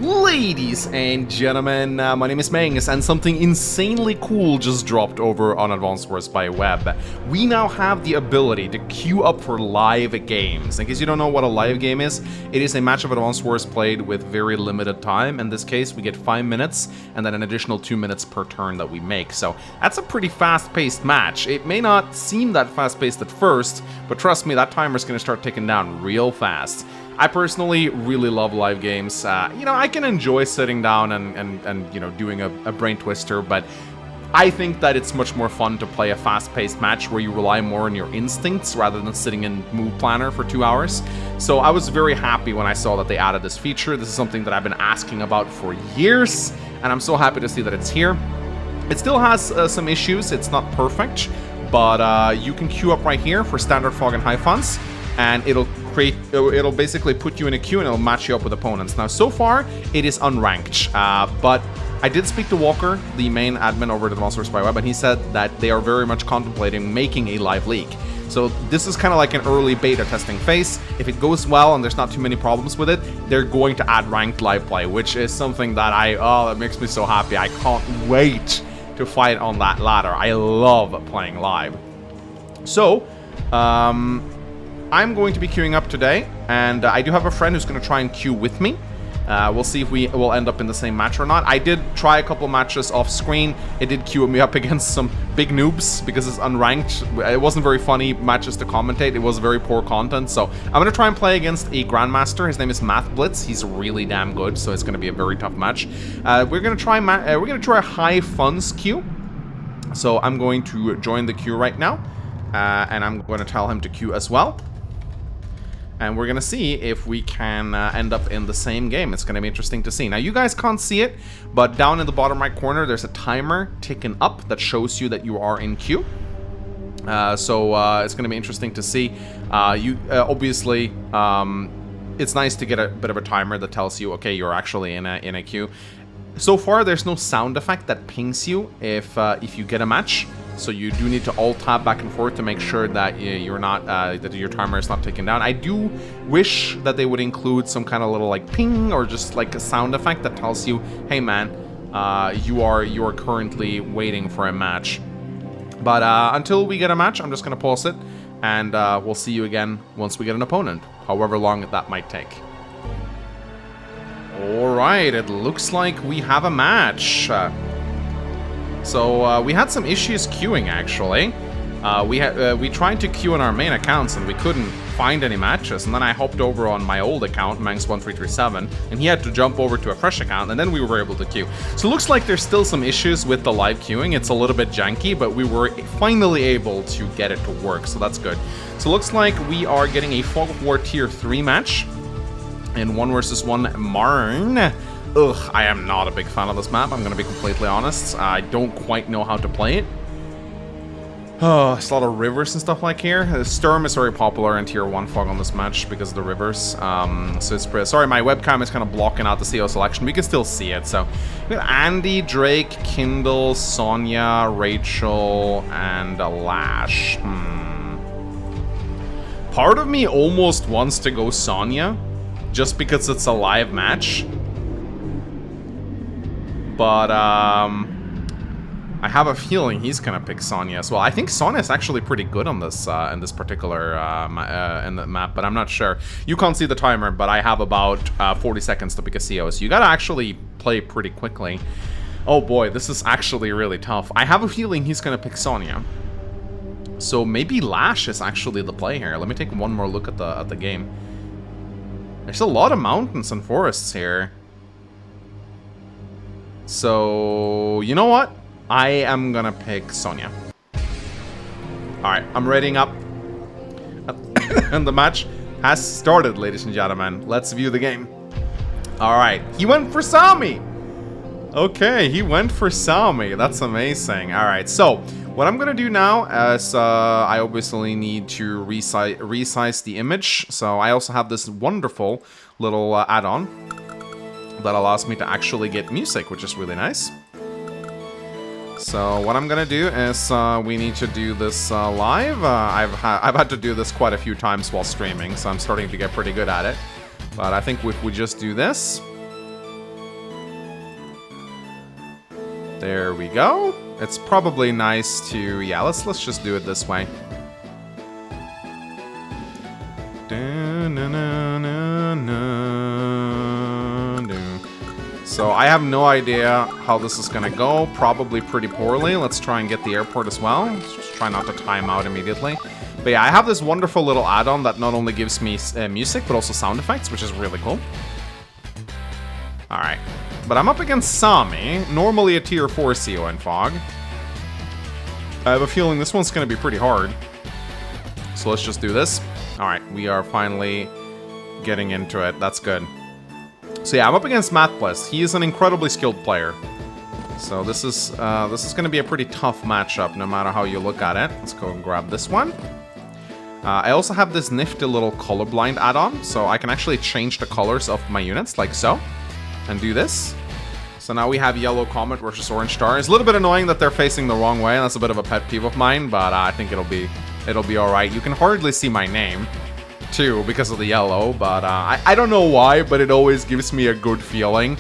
Ladies and gentlemen, my name is Mangs, and something insanely cool just dropped over on Advanced Wars by Web. We now have the ability to queue up for live games. In case you don't know what a live game is, it is a match of Advanced Wars played with very limited time. In this case, we get 5 minutes, and then an additional 2 minutes per turn that we make. So that's a pretty fast-paced match. It may not seem that fast-paced at first, but trust me, that timer's going to start ticking down real fast. I personally really love live games. I can enjoy sitting down and doing a brain twister, but I think that it's much more fun to play a fast-paced match where you rely more on your instincts rather than sitting in Move Planner for 2 hours. So I was very happy when I saw that they added this feature. This is something that I've been asking about for years, and I'm so happy to see that it's here. It still has some issues. It's not perfect, but you can queue up right here for standard fog and high funds, and it'll basically put you in a queue and it'll match you up with opponents. Now, so far, it is unranked, but I did speak to Walker, the main admin over at Advanced Wars by Web, and he said that they are very much contemplating making a live league. So this is kind of like an early beta testing phase. If it goes well and there's not too many problems with it, they're going to add ranked live play, which is something that that makes me so happy. I can't wait to fight on that ladder. I love playing live. So, I'm going to be queuing up today, and I do have a friend who's going to try and queue with me. We'll see if we will end up in the same match or not. I did try a couple matches off screen. It did queue me up against some big noobs because it's unranked. It wasn't very funny matches to commentate. It was very poor content. So I'm going to try and play against a Grandmaster. His name is Math Blitz. He's really damn good, so it's going to be a very tough match. We're going to try a high funds queue. So I'm going to join the queue right now, and I'm going to tell him to queue as well. And we're going to see if we can end up in the same game. It's going to be interesting to see. Now, you guys can't see it, but down in the bottom right corner, there's a timer ticking up that shows you that you are in queue. So it's going to be interesting to see. Obviously, it's nice to get a bit of a timer that tells you, okay, you're actually in a queue. So far, there's no sound effect that pings you if you get a match. So you do need to alt-tab back and forth to make sure that you're not that your timer is not ticking down. I do wish that they would include some kind of little like ping or just like a sound effect that tells you, hey man, you are currently waiting for a match. But until we get a match, I'm just gonna pause it, and we'll see you again once we get an opponent, however long that might take. All right, it looks like we have a match. So we had some issues queuing, actually. We tried to queue on our main accounts and we couldn't find any matches. And then I hopped over on my old account, Mangs1337, and he had to jump over to a fresh account, and then we were able to queue. So it looks like there's still some issues with the live queuing. It's a little bit janky, but we were finally able to get it to work, so that's good. So it looks like we are getting a Fog of War Tier 3 match in 1 versus 1 Marn. Ugh, I am not a big fan of this map, I'm gonna be completely honest. I don't quite know how to play it. Oh, there's a lot of rivers and stuff like here. Sturm is very popular in Tier 1 Fog on this match because of the rivers. So it's pretty... Sorry, my webcam is kind of blocking out the CO selection. We can still see it, so... We got Andy, Drake, Kindle, Sonya, Rachel, and Lash. Part of me almost wants to go Sonya, just because it's a live match. But, I have a feeling he's gonna pick Sonya as well. I think Sonya is actually pretty good on this, in this particular, in the map, but I'm not sure. You can't see the timer, but I have about, 40 seconds to pick a CO, so you gotta actually play pretty quickly. Oh boy, this is actually really tough. I have a feeling he's gonna pick Sonya. So maybe Lash is actually the play here. Let me take one more look at the game. There's a lot of mountains and forests here. So, you know what? I am gonna pick Sonya. Alright, I'm readying up. And the match has started, ladies and gentlemen. Let's view the game. Alright, he went for Sami! Okay, he went for Sami. That's amazing. Alright, so what I'm gonna do now is I obviously need to resize the image. So I also have this wonderful little add-on that allows me to actually get music, which is really nice. So what I'm gonna do is we need to do this live. I've had to do this quite a few times while streaming, so I'm starting to get pretty good at it. But I think if we just do this, There we go. It's probably nice to... Yeah, let's just do it this way. So I have no idea how this is gonna go. Probably pretty poorly. Let's try and get the airport as well. Just try not to time out immediately. But yeah, I have this wonderful little add-on that not only gives me music, but also sound effects, which is really cool. Alright. But I'm up against Sami, normally a tier 4 CO in Fog. I have a feeling this one's gonna be pretty hard. So let's just do this. Alright, we are finally getting into it. That's good. So yeah, I'm up against Matpless. He is an incredibly skilled player. So this is gonna be a pretty tough matchup, no matter how you look at it. Let's go and grab this one. I also have this nifty little colorblind add-on, so I can actually change the colors of my units, like so, and do this. So now we have Yellow Comet versus Orange Star. It's a little bit annoying that they're facing the wrong way. That's a bit of a pet peeve of mine, but I think it'll be all right. You can hardly see my name, too, because of the yellow, but I don't know why, but it always gives me a good feeling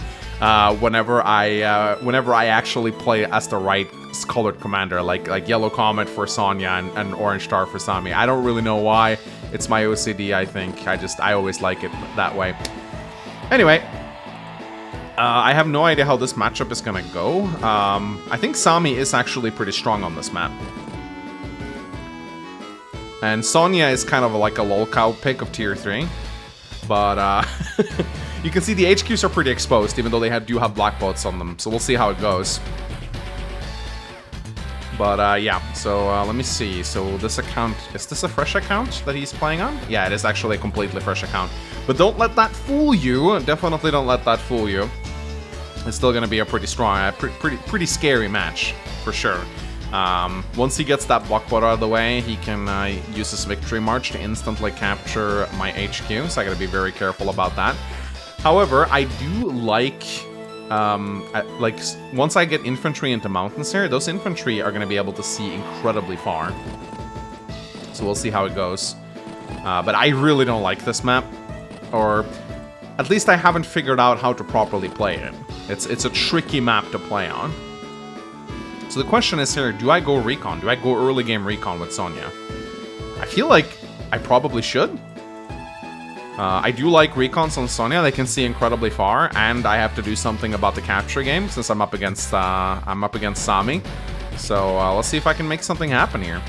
whenever I actually play as the right colored commander, like Yellow Comet for Sonya and Orange Star for Sami. I don't really know why. It's my OCD, I think. I always like it that way. Anyway, I have no idea how this matchup is gonna go. I think Sami is actually pretty strong on this map. And Sonya is kind of like a lolcow pick of tier 3. But you can see the HQs are pretty exposed, even though they do have black boats on them. So we'll see how it goes. But yeah, so let me see. So this account, is this a fresh account that he's playing on? Yeah, it is actually a completely fresh account. But don't let that fool you. Definitely don't let that fool you. It's still going to be a pretty strong, pretty scary match, for sure. Once he gets that block boat out of the way, he can use his Victory March to instantly capture my HQ, so I gotta be very careful about that. However, I do like once I get infantry into mountains here, those infantry are gonna be able to see incredibly far. So we'll see how it goes. But I really don't like this map, or at least I haven't figured out how to properly play it. It's a tricky map to play on. So the question is here, do I go recon? Do I go early game recon with Sonya? I feel like I probably should. I do like recons on Sonya. They can see incredibly far, and I have to do something about the capture game since I'm up against Sami. So let's see if I can make something happen here.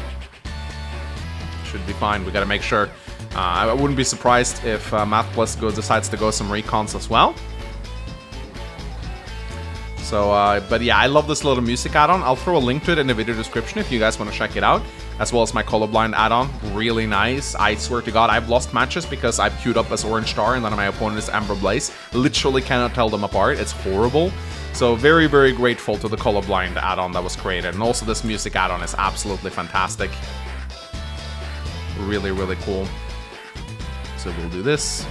Should be fine. We got to make sure. I wouldn't be surprised if Matpless decides to go some recons as well. So, but yeah, I love this little music add-on. I'll throw a link to it in the video description if you guys want to check it out, as well as my colorblind add-on. Really nice. I swear to God, I've lost matches because I've queued up as Orange Star and then my opponent is Amber Blaze. Literally cannot tell them apart. It's horrible. So very, very grateful to the colorblind add-on that was created. And also this music add-on is absolutely fantastic. Really, really cool. So we'll do this.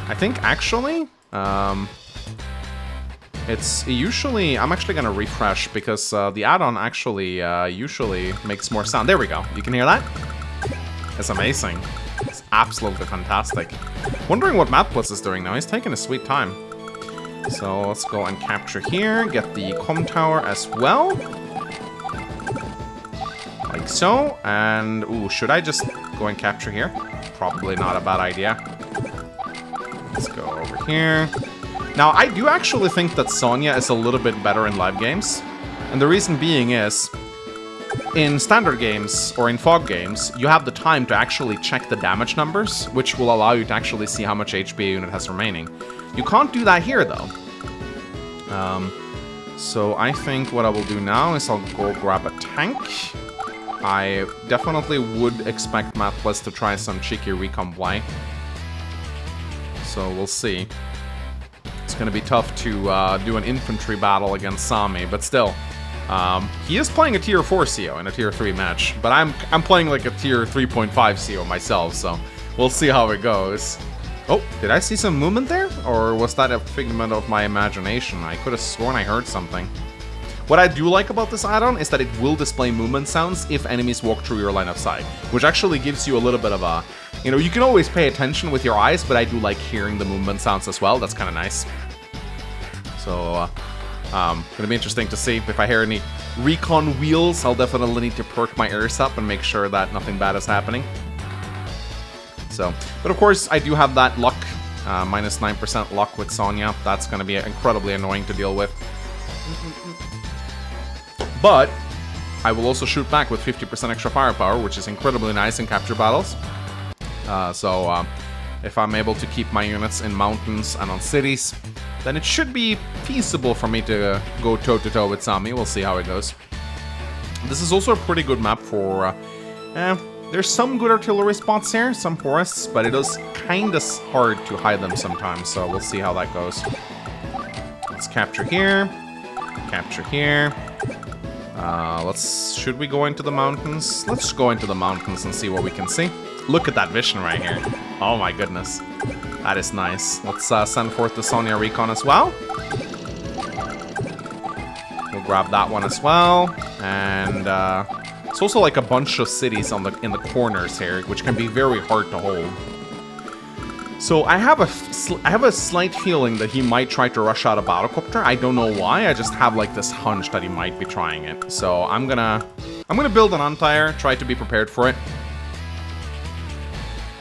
I think actually... it's usually... I'm actually going to refresh because the add-on actually usually makes more sound. There we go. You can hear that? It's amazing. It's absolutely fantastic. Wondering what Matpless is doing now. He's taking a sweet time. So let's go and capture here. Get the comm tower as well. Like so. And, ooh, should I just go and capture here? Probably not a bad idea. Let's go over here. Now, I do actually think that Sonya is a little bit better in live games. And the reason being is, in standard games, or in fog games, you have the time to actually check the damage numbers, which will allow you to actually see how much HP a unit has remaining. You can't do that here, though. So I think what I will do now is I'll go grab a tank. I definitely would expect Matpless to try some cheeky recon play. So we'll see. It's going to be tough to do an infantry battle against Sami, but still. He is playing a tier 4 CO in a tier 3 match, but I'm playing like a tier 3.5 CO myself, so we'll see how it goes. Oh, did I see some movement there? Or was that a figment of my imagination? I could have sworn I heard something. What I do like about this add-on is that it will display movement sounds if enemies walk through your line of sight, which actually gives you a little bit of a... You know, you can always pay attention with your eyes, but I do like hearing the movement sounds as well. That's kind of nice. So, Gonna be interesting to see if I hear any recon wheels. I'll definitely need to perk my ears up and make sure that nothing bad is happening. So, but of course, I do have that luck, minus 9% luck with Sonya. That's gonna be incredibly annoying to deal with. But I will also shoot back with 50% extra firepower, which is incredibly nice in capture battles. If I'm able to keep my units in mountains and on cities, then it should be feasible for me to go toe-to-toe with Sami. We'll see how it goes. This is also a pretty good map for... there's some good artillery spots here, some forests, but it is kind of hard to hide them sometimes, so we'll see how that goes. Let's capture here. Capture here. Should we go into the mountains? Let's go into the mountains and see what we can see. Look at that vision right here. Oh my goodness. That is nice. Let's send forth the Sonya Recon as well. We'll grab that one as well. And it's also like a bunch of cities in the corners here, which can be very hard to hold. So I have a slight feeling that he might try to rush out a battlecopter. I don't know why. I just have like this hunch that he might be trying it. So I'm gonna build an anti-air, try to be prepared for it.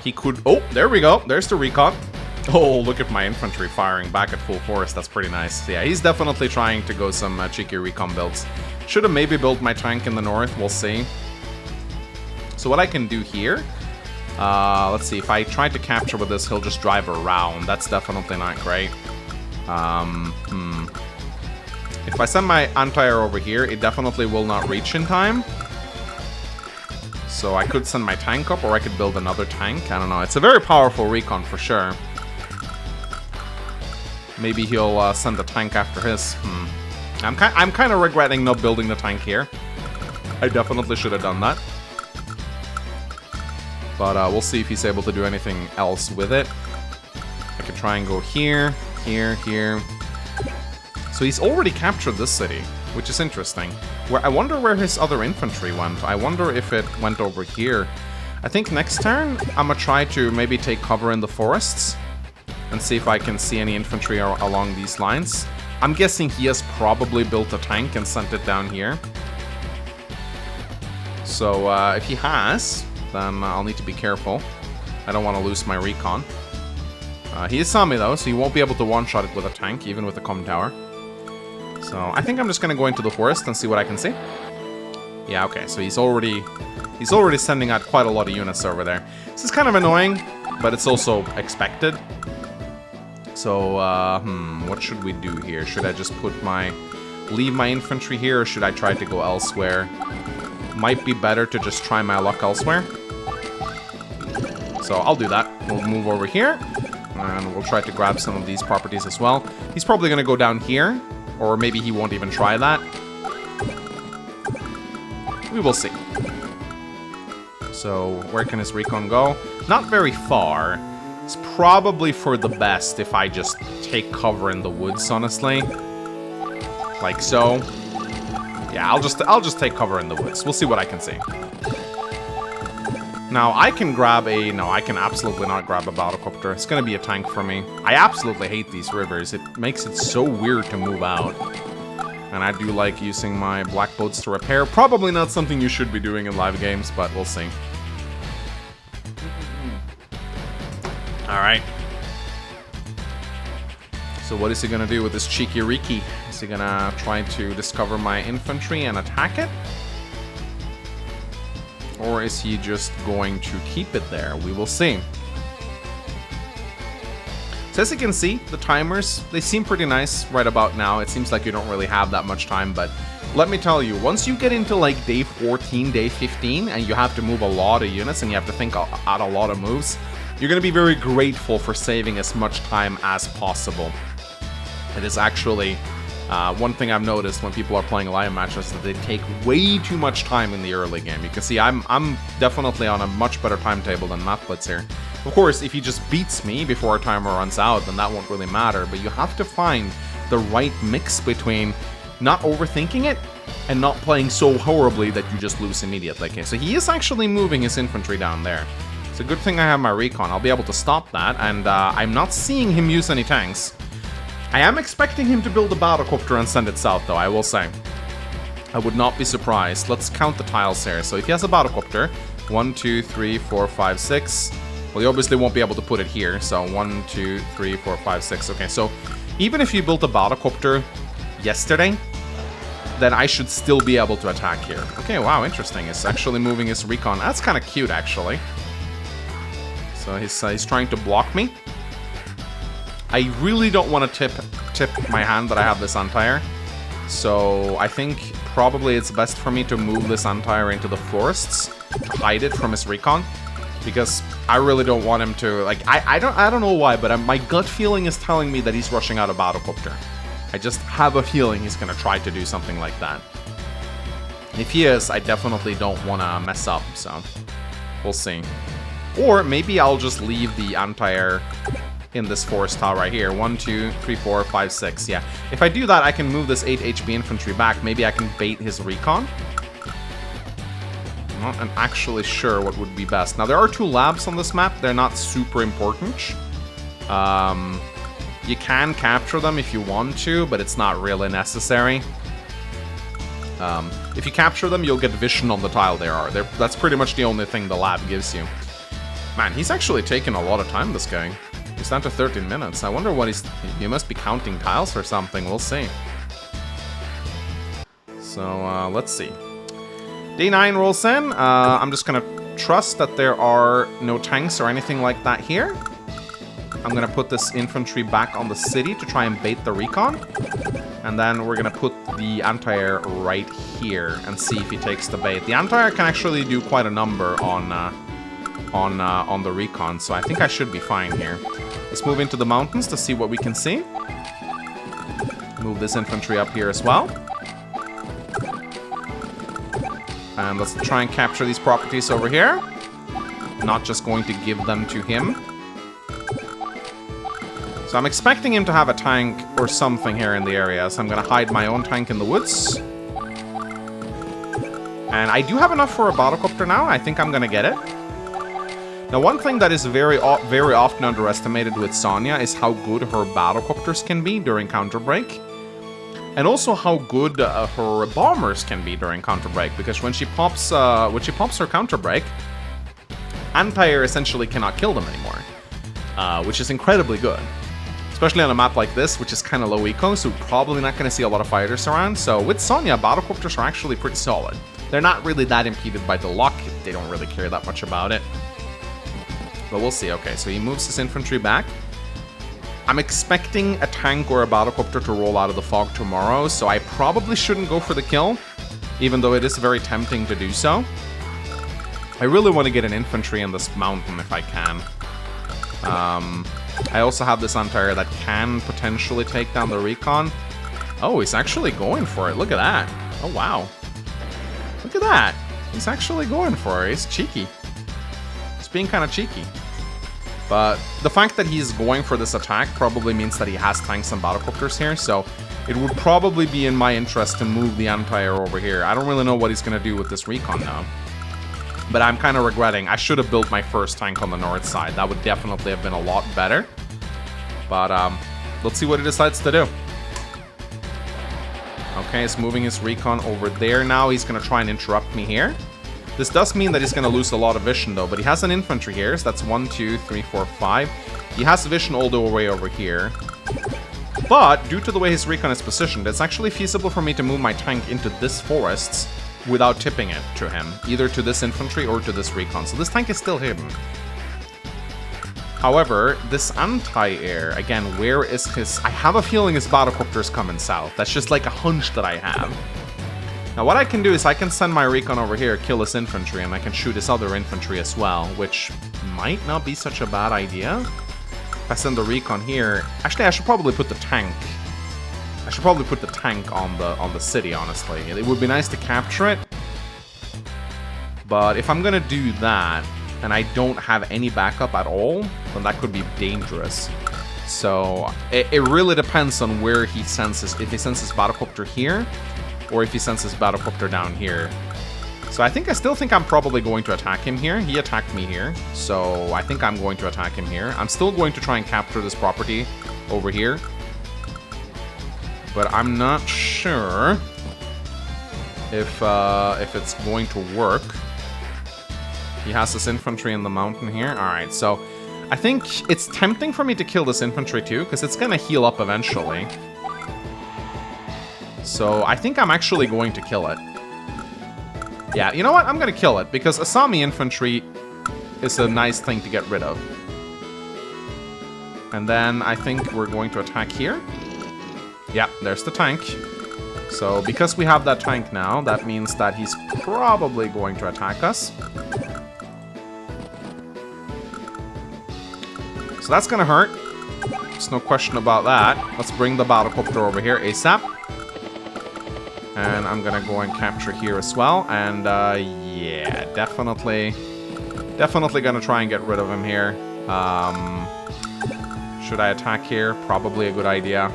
He could... Oh, there we go. There's the recon. Oh, look at my infantry firing back at full force. That's pretty nice. Yeah, he's definitely trying to go some cheeky recon builds. Should have maybe built my tank in the north. We'll see. So what I can do here... let's see. If I try to capture with this, he'll just drive around. That's definitely not great. If I send my anti-air over here, it definitely will not reach in time. So I could send my tank up, or I could build another tank. I don't know. It's a very powerful recon for sure. Maybe he'll send the tank after his. I'm kind of regretting not building the tank here. I definitely should have done that. But we'll see if he's able to do anything else with it. I could try and go here, here, here. So he's already captured this city, which is interesting. I wonder where his other infantry went. I wonder if it went over here. I think next turn, I'm gonna try to maybe take cover in the forests and see if I can see any infantry along these lines. I'm guessing he has probably built a tank and sent it down here. So if he has, then I'll need to be careful. I don't want to lose my recon. He saw me though, so he won't be able to one-shot it with a tank, even with a comm tower. So I think I'm just gonna go into the forest and see what I can see. Yeah, okay, so he's already sending out quite a lot of units over there. This is kind of annoying, but it's also expected. So, what should we do here? Should I just leave my infantry here, or should I try to go elsewhere? Might be better to just try my luck elsewhere. So I'll do that. We'll move over here, and we'll try to grab some of these properties as well. He's probably gonna go down here. Or maybe he won't even try that. We will see. So, where can his recon go? Not very far. It's probably for the best if I just take cover in the woods, honestly. Like so. Yeah, I'll just take cover in the woods. We'll see what I can see. Now, I can grab a... No, I can absolutely not grab a battlecopter. It's gonna be a tank for me. I absolutely hate these rivers. It makes it so weird to move out. And I do like using my black boats to repair. Probably not something you should be doing in live games, but we'll see. Alright. So what is he gonna do with this cheeky Riki? Is he gonna try to discover my infantry and attack it? Or is he just going to keep it there? We will see. So as you can see, the timers, they seem pretty nice right about now. It seems like you don't really have that much time, but let me tell you, once you get into like day 14, day 15, and you have to move a lot of units and you have to think out a lot of moves, you're going to be very grateful for saving as much time as possible. It is actually... one thing I've noticed when people are playing live matches is that they take way too much time in the early game. You can see I'm definitely on a much better timetable than MathBlitz here. Of course, if he just beats me before our timer runs out, then that won't really matter, but you have to find the right mix between not overthinking it and not playing so horribly that you just lose immediately. Okay, so he is actually moving his infantry down there. It's a good thing I have my recon. I'll be able to stop that, and I'm not seeing him use any tanks. I am expecting him to build a battlecopter and send it south, though, I will say. I would not be surprised. Let's count the tiles here. So if he has a battlecopter, 1, 2, 3, 4, 5, 6. Well, he obviously won't be able to put it here. So 1, 2, 3, 4, 5, 6. Okay, so even if you built a battlecopter yesterday, then I should still be able to attack here. Okay, wow, interesting. It's actually moving his recon. That's kind of cute, actually. So he's trying to block me. I really don't want to tip my hand that I have this Antire. So I think probably it's best for me to move this Antire into the forests to hide it from his recon, because I really don't want him to, like, I don't know why, but my gut feeling is telling me that he's rushing out a battlecopter. I just have a feeling he's gonna try to do something like that. If he is, I definitely don't want to mess up, so we'll see. Or maybe I'll just leave the Antire in this forest tile right here. 1, 2, 3, 4, 5, 6. Yeah. If I do that, I can move this 8 HP infantry back. Maybe I can bait his recon. I'm not actually sure what would be best. Now, there are 2 labs on this map. They're not super important. You can capture them if you want to, but it's not really necessary. If you capture them, you'll get vision on the tile they are. That's pretty much the only thing the lab gives you. Man, he's actually taken a lot of time, this guy. He's down to 13 minutes. I wonder what he must be counting tiles or something. We'll see. So, let's see. Day 9 rolls in. I'm just gonna trust that there are no tanks or anything like that here. I'm gonna put this infantry back on the city to try and bait the recon. And then we're gonna put the Antire right here and see if he takes the bait. The Antire can actually do quite a number on the recon, so I think I should be fine here. Let's move into the mountains to see what we can see. Move this infantry up here as well. And let's try and capture these properties over here. Not just going to give them to him. So I'm expecting him to have a tank or something here in the area, so I'm going to hide my own tank in the woods. And I do have enough for a battlecopter now. I think I'm going to get it. Now, one thing that is very often underestimated with Sonya is how good her battlecopters can be during counterbreak. And also how good her bombers can be during counterbreak, because when she pops her counterbreak, Antire essentially cannot kill them anymore, which is incredibly good. Especially on a map like this, which is kind of low eco, so we're probably not going to see a lot of fighters around. So with Sonya, battlecopters are actually pretty solid. They're not really that impeded by the luck. They don't really care that much about it. But we'll see. Okay, so he moves his infantry back. I'm expecting a tank or a battlecopter to roll out of the fog tomorrow, so I probably shouldn't go for the kill, even though it is very tempting to do so. I really want to get an infantry in this mountain if I can. I also have this Antire that can potentially take down the recon. Oh, he's actually going for it. Look at that. Oh, wow. Look at that. He's actually going for it. He's cheeky. He's being kind of cheeky. But the fact that he's going for this attack probably means that he has tanks and battlecopters here, so it would probably be in my interest to move the Antire over here. I don't really know what he's going to do with this recon now. But I'm kind of regretting. I should have built my first tank on the north side. That would definitely have been a lot better. But let's see what he decides to do. Okay, he's moving his recon over there now. He's going to try and interrupt me here. This does mean that he's going to lose a lot of vision, though. But he has an infantry here, so that's 1, 2, 3, 4, 5. He has vision all the way over here. But due to the way his recon is positioned, it's actually feasible for me to move my tank into this forest without tipping it to him, either to this infantry or to this recon. So this tank is still hidden. However, this anti-air, again, where is his... I have a feeling his battlecopter is coming south. That's just like a hunch that I have. Now what I can do is I can send my recon over here, kill his infantry, and I can shoot his other infantry as well, which might not be such a bad idea. If I send the recon here... Actually, I should probably put the tank. I should probably put the tank on the city, honestly. It would be nice to capture it. But if I'm gonna do that, and I don't have any backup at all, then that could be dangerous. So it really depends on where he sends his... If he sends his battlecopter here, or if he sends his battlecopter down here. So I still think I'm probably going to attack him here. He attacked me here, so I think I'm going to attack him here. I'm still going to try and capture this property over here. but I'm not sure if it's going to work. He has this infantry in the mountain here. Alright, so I think it's tempting for me to kill this infantry too, because it's gonna heal up eventually. So I think I'm actually going to kill it. Yeah, you know what? I'm gonna kill it, because Asami infantry is a nice thing to get rid of. And then I think we're going to attack here. Yeah, there's the tank. So because we have that tank now, that means that he's probably going to attack us. So that's gonna hurt. There's no question about that. Let's bring the battlecopter over here ASAP. And I'm gonna go and capture here as well. And yeah, definitely gonna try and get rid of him here. Should I attack here? Probably a good idea.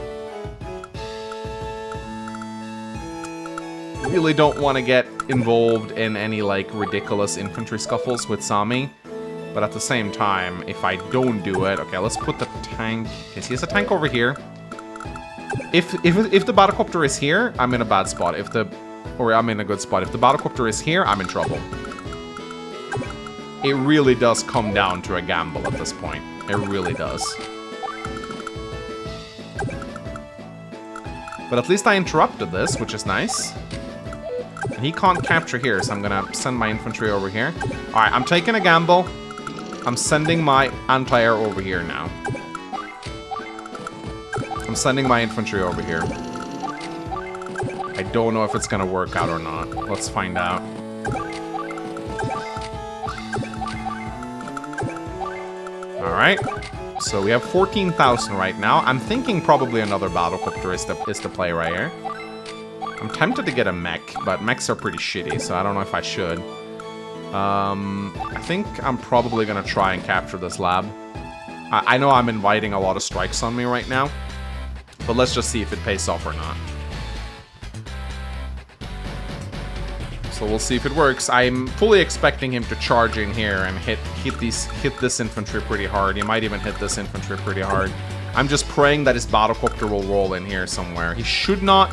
Really don't want to get involved in any like ridiculous infantry scuffles with Sami. But at the same time, if I don't do it... Okay, let's put the tank... Okay, so he has a tank over here. If the battlecopter is here, I'm in a bad spot. Or I'm in a good spot. If the battlecopter is here, I'm in trouble. It really does come down to a gamble at this point. It really does. But at least I interrupted this, which is nice. And he can't capture here, so I'm gonna send my infantry over here. Alright, I'm taking a gamble. I'm sending my anti-air over here now. I'm sending my infantry over here. I don't know if it's gonna work out or not. Let's find out. Alright. So we have 14,000 right now. I'm thinking probably another battlecopter is the play right here. I'm tempted to get a mech, but mechs are pretty shitty, so I don't know if I should. I think I'm probably gonna try and capture this lab. I know I'm inviting a lot of strikes on me right now, but let's just see if it pays off or not. So we'll see if it works. I'm fully expecting him to charge in here and hit this infantry pretty hard. He might even hit this infantry pretty hard. I'm just praying that his battlecopter will roll in here somewhere. He should not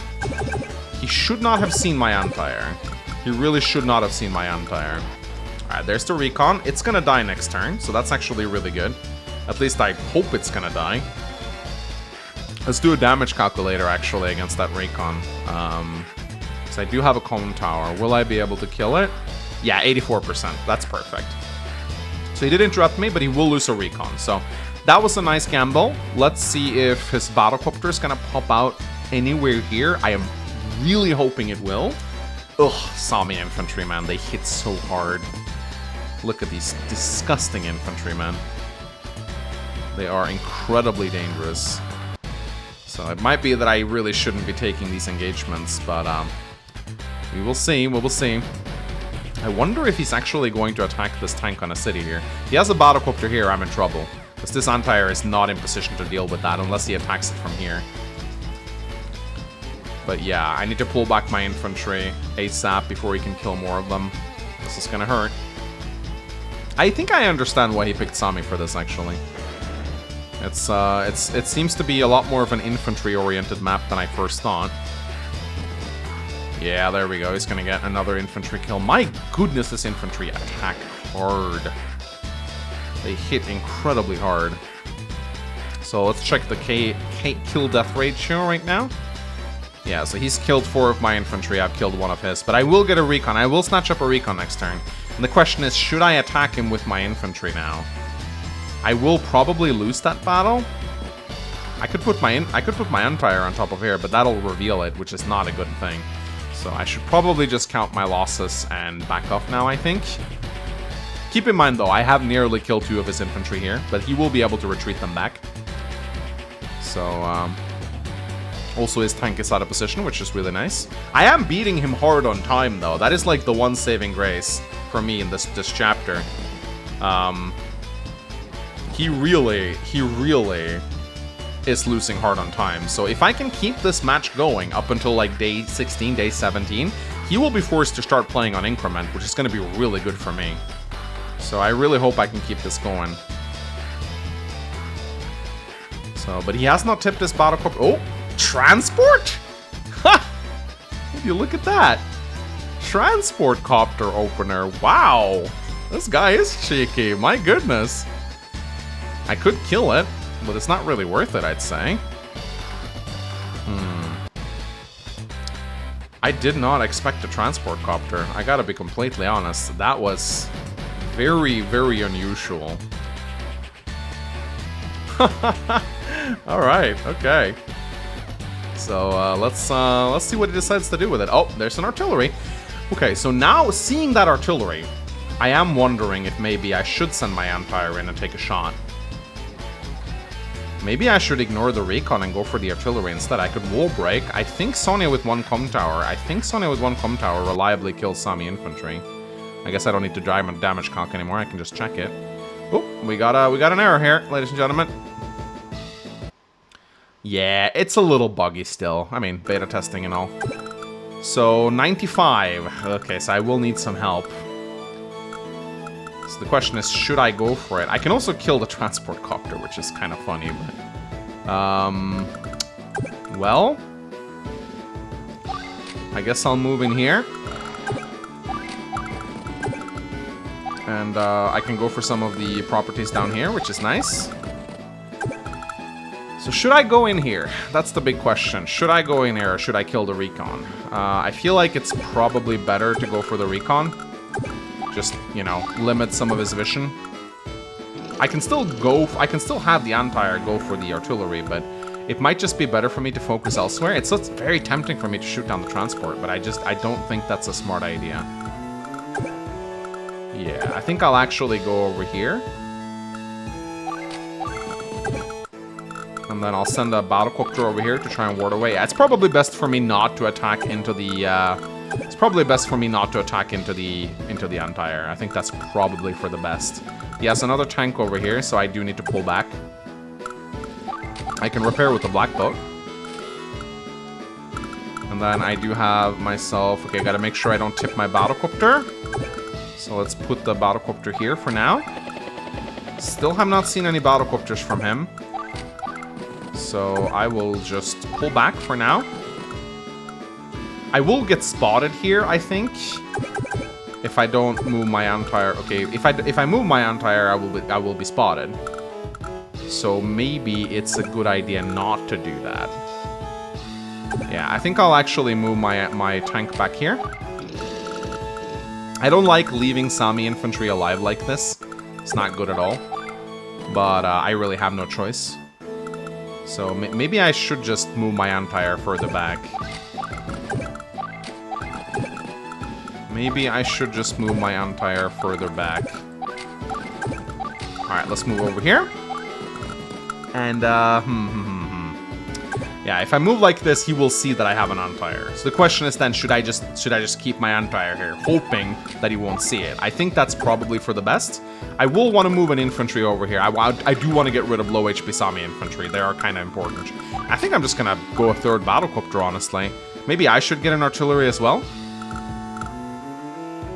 have seen my anti-air. He really should not have seen my anti-air. Alright, there's the recon. It's gonna die next turn, so that's actually really good. At least I hope it's gonna die. Let's do a damage calculator, actually, against that recon. So I do have a cone tower. Will I be able to kill it? Yeah, 84%. That's perfect. So he did interrupt me, but he will lose a recon. So that was a nice gamble. Let's see if his battlecopter is gonna pop out anywhere here. I am really hoping it will. Ugh, Sami infantry, man. They hit so hard. Look at these disgusting infantry, man. They are incredibly dangerous. So it might be that I really shouldn't be taking these engagements, but we will see, we will see. I wonder if he's actually going to attack this tank on a city here. If he has a battlecopter here, I'm in trouble. Because this anti-air is not in position to deal with that unless he attacks it from here. But yeah, I need to pull back my infantry ASAP before he can kill more of them. This is gonna hurt. I think I understand why he picked Sami for this, actually. It seems to be a lot more of an infantry-oriented map than I first thought. Yeah, there we go. He's gonna get another infantry kill. My goodness, this infantry attack hard. They hit incredibly hard. So let's check the kill-death ratio right now. Yeah, so he's killed 4 of my infantry. I've killed 1 of his. But I will get a recon. I will snatch up a recon next turn. And the question is, should I attack him with my infantry now? I will probably lose that battle. I could put my anti-air on top of here, but that'll reveal it, which is not a good thing. So I should probably just count my losses and back off now, I think. Keep in mind, though, I have nearly killed 2 of his infantry here, but he will be able to retreat them back. So, also his tank is out of position, which is really nice. I am beating him hard on time, though. That is like the one saving grace for me in this chapter. He really is losing hard on time. So if I can keep this match going up until like day 16, day 17, he will be forced to start playing on increment, which is going to be really good for me. So I really hope I can keep this going. So, but he has not tipped his battlecopter. Oh, Transport? Ha! Would you look at that? Transport copter opener. Wow. This guy is cheeky. My goodness. I could kill it, but it's not really worth it, I'd say. I did not expect a transport copter. I gotta be completely honest. That was very, very unusual. Alright, okay. So let's see what he decides to do with it. Oh, there's an artillery. Okay, so now seeing that artillery, I am wondering if maybe I should send my Empire in and take a shot. Maybe I should ignore the recon and go for the artillery instead. I could wall break. I think Sonya with one com tower. I think Sonya with one com tower reliably kills Sami infantry. I guess I don't need to damage calc anymore. I can just check it. Oh, we got an error here, ladies and gentlemen. Yeah, it's a little buggy still. I mean, beta testing and all. So 95. Okay, so I will need some help. So the question is, should I go for it? I can also kill the transport copter, which is kind of funny, but... well... I guess I'll move in here. And I can go for some of the properties down here, which is nice. So should I go in here? That's the big question. Should I go in here or should I kill the recon? I feel like it's probably better to go for the recon. Just, you know, limit some of his vision. I can still have the Empire go for the artillery, but it might just be better for me to focus elsewhere. It's very tempting for me to shoot down the transport, but I don't think that's a smart idea. Yeah, I think I'll actually go over here. And then I'll send a battlecopter over here to try and ward away. Yeah, it's probably best for me not to attack into the, into the Empire. I think that's probably for the best. He has another tank over here, so I do need to pull back. I can repair with the black boat. And then I do have myself... Okay, gotta make sure I don't tip my battlecopter. So let's put the battlecopter here for now. Still have not seen any battlecopters from him. So I will just pull back for now. I will get spotted here, I think, if I don't move my Empire. Okay, if I move my Empire, I will be spotted. So maybe it's a good idea not to do that. Yeah, I think I'll actually move my tank back here. I don't like leaving Sami infantry alive like this. It's not good at all. But I really have no choice. So maybe I should just move my Empire further back. Maybe I should just move my Empire further back. Alright, let's move over here. And, yeah, if I move like this, he will see that I have an Empire. So the question is then, should I just keep my Empire here, hoping that he won't see it? I think that's probably for the best. I will want to move an infantry over here. I do want to get rid of low HP Sami infantry. They are kind of important. I think I'm just going to go a third battlecopter, honestly. Maybe I should get an artillery as well.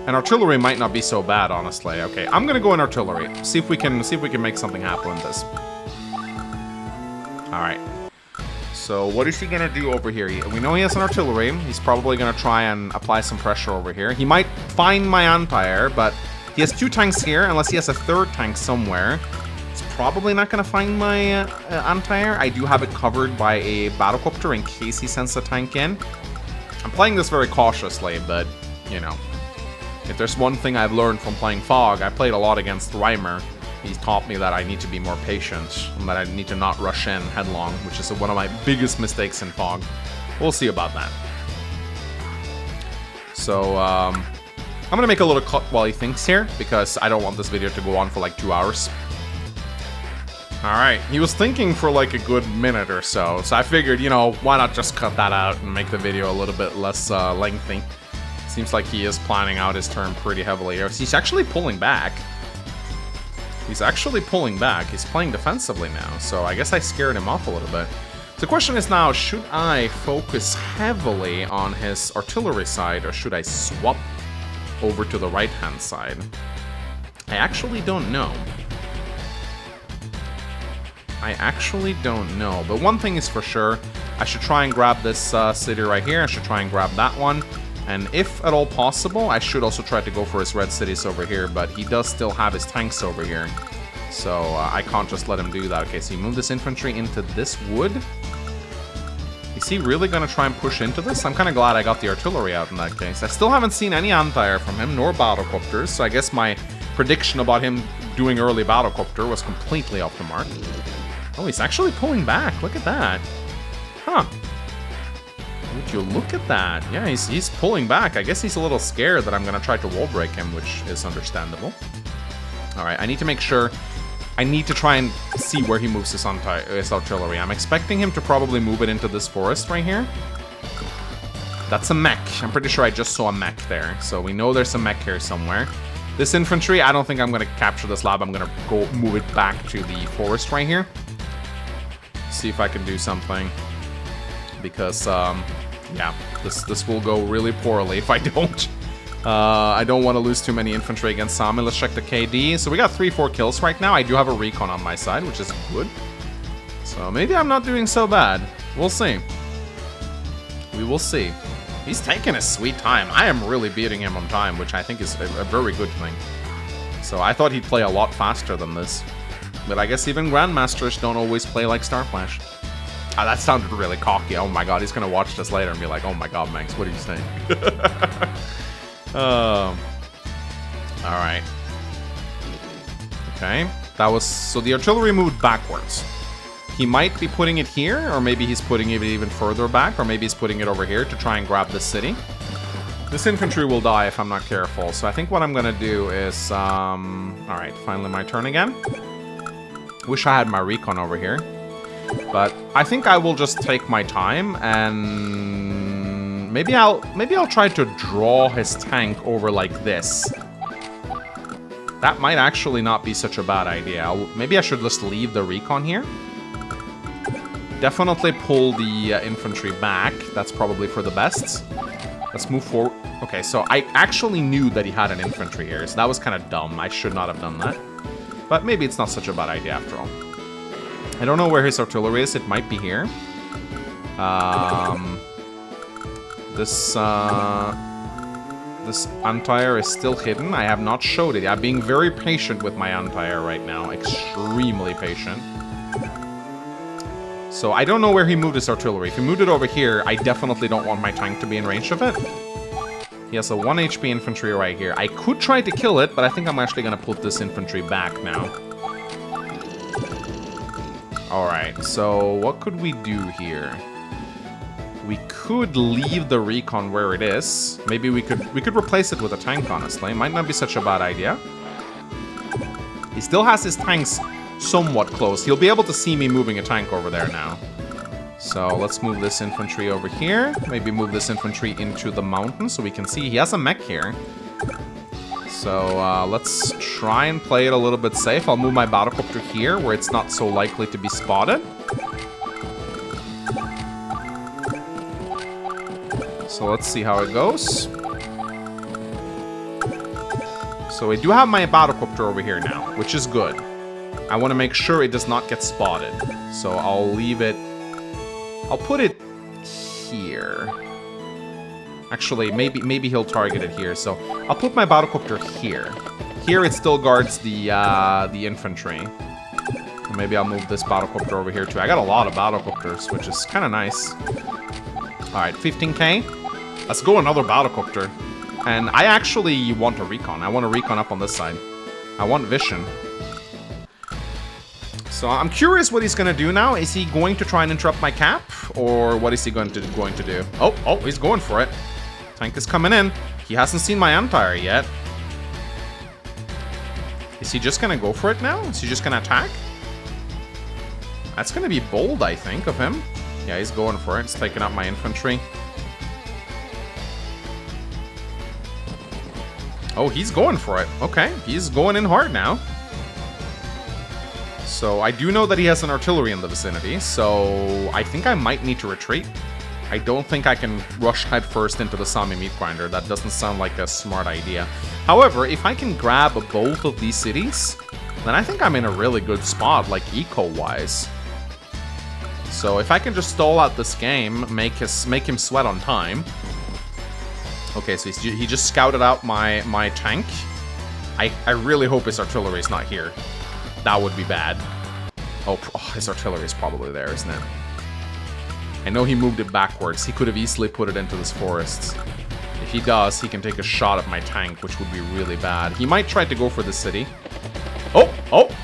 An artillery might not be so bad, honestly. Okay, I'm going to go in artillery. See if we can make something happen with this. All right. So what is he going to do over here? We know he has an artillery. He's probably going to try and apply some pressure over here. He might find my Empire, but he has two tanks here, unless he has a third tank somewhere. He's probably not going to find my Empire. I do have it covered by a battlecopter in case he sends a tank in. I'm playing this very cautiously, but, you know, if there's one thing I've learned from playing Fog, I played a lot against Reimer. He's taught me that I need to be more patient, and that I need to not rush in headlong, which is one of my biggest mistakes in Fog. We'll see about that. So, I'm gonna make a little cut while he thinks here, because I don't want this video to go on for like 2 hours. Alright, he was thinking for like a good minute or so, so I figured, you know, why not just cut that out and make the video a little bit less lengthy. Seems like he is planning out his turn pretty heavily here. He's actually pulling back. He's actually pulling back. He's playing defensively now, so I guess I scared him off a little bit. The question is now, should I focus heavily on his artillery side, or should I swap over to the right-hand side? I actually don't know. I actually don't know, but one thing is for sure, I should try and grab this city right here. I should try and grab that one. And if at all possible, I should also try to go for his red cities over here, but he does still have his tanks over here. So I can't just let him do that. Okay, so he moved this infantry into this wood. Is he really going to try and push into this? I'm kind of glad I got the artillery out in that case. I still haven't seen any anti-air from him, nor battlecopters, so I guess my prediction about him doing early battlecopter was completely off the mark. Oh, he's actually pulling back. Look at that. Huh. Would you look at that? Yeah, he's pulling back. I guess he's a little scared that I'm going to try to wall break him, which is understandable. Alright, I need to make sure... I need to try and see where he moves his artillery. I'm expecting him to probably move it into this forest right here. That's a mech. I'm pretty sure I just saw a mech there. So we know there's a mech here somewhere. This infantry, I don't think I'm going to capture this lab. I'm going to go move it back to the forest right here. See if I can do something. Because, yeah, this will go really poorly if I don't. I don't want to lose too many infantry against Sami. Let's check the KD. So we got 3-4 kills right now. I do have a recon on my side, which is good. So maybe I'm not doing so bad. We'll see. We will see. He's taking a sweet time. I am really beating him on time, which I think is a very good thing. So I thought he'd play a lot faster than this. But I guess even Grandmasters don't always play like Starflash. Ah, that sounded really cocky. Oh my god, he's going to watch this later and be like, oh my god, Manx, what are you saying? Alright. Okay. That was... So the artillery moved backwards. He might be putting it here, or maybe he's putting it even further back, or maybe he's putting it over here to try and grab this city. This infantry will die if I'm not careful, so I think what I'm gonna do is... Alright, finally my turn again. Wish I had my recon over here. But I think I will just take my time and maybe I'll try to draw his tank over like this. That might actually not be such a bad idea. Maybe I should just leave the recon here. Definitely pull the infantry back. That's probably for the best. Let's move forward. Okay, so I actually knew that he had an infantry here, so that was kind of dumb. I should not have done that. But maybe it's not such a bad idea after all. I don't know where his artillery is. It might be here. This anti-air is still hidden. I have not showed it. I'm being very patient with my anti-air right now. Extremely patient. So I don't know where he moved his artillery. If he moved it over here, I definitely don't want my tank to be in range of it. He has a 1 HP infantry right here. I could try to kill it, but I think I'm actually going to put this infantry back now. Alright, so what could we do here? We could leave the recon where it is. Maybe we could replace it with a tank, honestly. It might not be such a bad idea. He still has his tanks somewhat close. He'll be able to see me moving a tank over there now. So let's move this infantry over here. Maybe move this infantry into the mountain so we can see. He has a mech here. So let's try and play it a little bit safe. I'll move my battlecopter here where it's not so likely to be spotted. So let's see how it goes. So I do have my battlecopter over here now, which is good. I want to make sure it does not get spotted. So I'll leave it... I'll put it here. Actually, maybe he'll target it here. So I'll put my battlecopter here. Here it still guards the infantry. And maybe I'll move this battlecopter over here too. I got a lot of battlecopters, which is kind of nice. Alright, 15k. Let's go another battlecopter. And I actually want a recon. I want a recon up on this side. I want vision. So I'm curious what he's going to do now. Is he going to try and interrupt my cap? Or what is he going to do? Oh, he's going for it. Tank is coming in. He hasn't seen my anti-air yet. Is he just going to go for it now? Is he just going to attack? That's going to be bold, I think, of him. Yeah, he's going for it. He's taking out my infantry. Oh, he's going for it. Okay, he's going in hard now. So I do know that he has an artillery in the vicinity, so I think I might need to retreat. I don't think I can rush headfirst into the Sami meat grinder. That doesn't sound like a smart idea. However, if I can grab both of these cities, then I think I'm in a really good spot, like eco-wise. So if I can just stall out this game, make him sweat on time. Okay, so he just scouted out my tank. I really hope his artillery is not here. That would be bad. Oh, his artillery is probably there, isn't it? I know he moved it backwards. He could have easily put it into this forest. If he does, he can take a shot at my tank, which would be really bad. He might try to go for the city. Oh,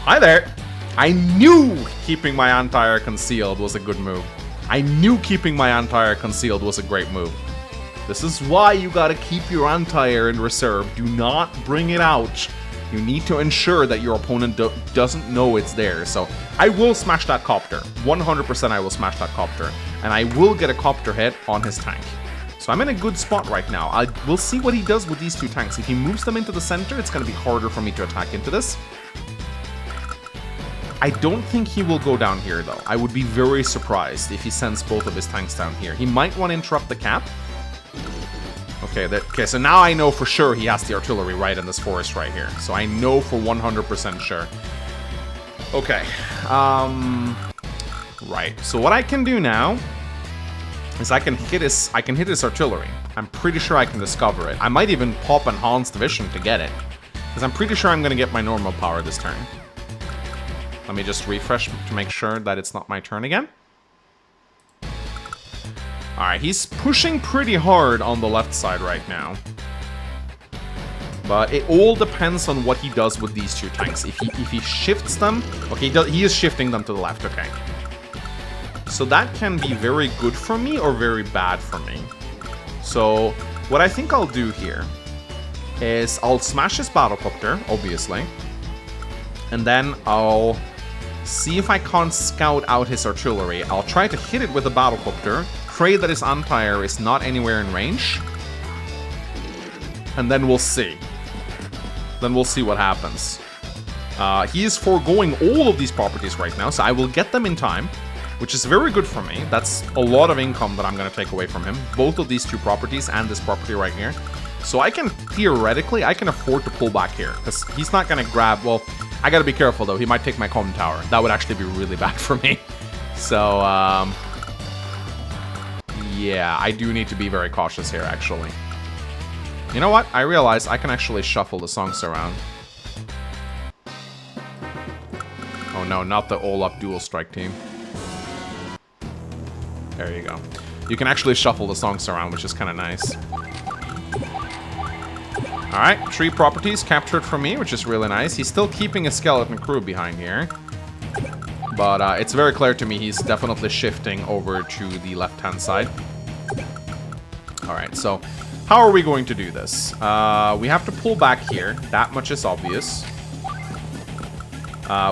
hi there. I knew keeping my anti-air concealed was a good move. I knew keeping my anti-air concealed was a great move. This is why you gotta keep your anti-air in reserve. Do not bring it out. You need to ensure that your opponent doesn't know it's there. So I will smash that copter. 100% I will smash that copter. And I will get a copter hit on his tank. So I'm in a good spot right now. We'll see what he does with these two tanks. If he moves them into the center, it's going to be harder for me to attack into this. I don't think he will go down here, though. I would be very surprised if he sends both of his tanks down here. He might want to interrupt the cap. Okay, so now I know for sure he has the artillery right in this forest right here. So I know for 100% sure. Okay. Right. So what I can do now is I can hit his artillery. I'm pretty sure I can discover it. I might even pop Enhanced Vision to get it. Because I'm pretty sure I'm going to get my normal power this turn. Let me just refresh to make sure that it's not my turn again. Alright, he's pushing pretty hard on the left side right now. But it all depends on what he does with these two tanks. If he shifts them... Okay, he is shifting them to the left, okay. So that can be very good for me or very bad for me. So what I think I'll do here is I'll smash his battlecopter, obviously. And then I'll see if I can't scout out his artillery. I'll try to hit it with a battlecopter, pray that his anti-air is not anywhere in range. And then we'll see. Then we'll see what happens. He is foregoing all of these properties right now, so I will get them in time. Which is very good for me. That's a lot of income that I'm going to take away from him. Both of these two properties and this property right here. So I can, theoretically, I can afford to pull back here. Because he's not going to grab... Well, I got to be careful, though. He might take my comm tower. That would actually be really bad for me. So, yeah, I do need to be very cautious here, actually. You know what? I realize I can actually shuffle the songs around. Oh no, not the all-up dual strike team. There you go. You can actually shuffle the songs around, which is kind of nice. Alright, 3 properties captured for me, which is really nice. He's still keeping a skeleton crew behind here. But it's very clear to me he's definitely shifting over to the left-hand side. Alright, so how are we going to do this? We have to pull back here. That much is obvious.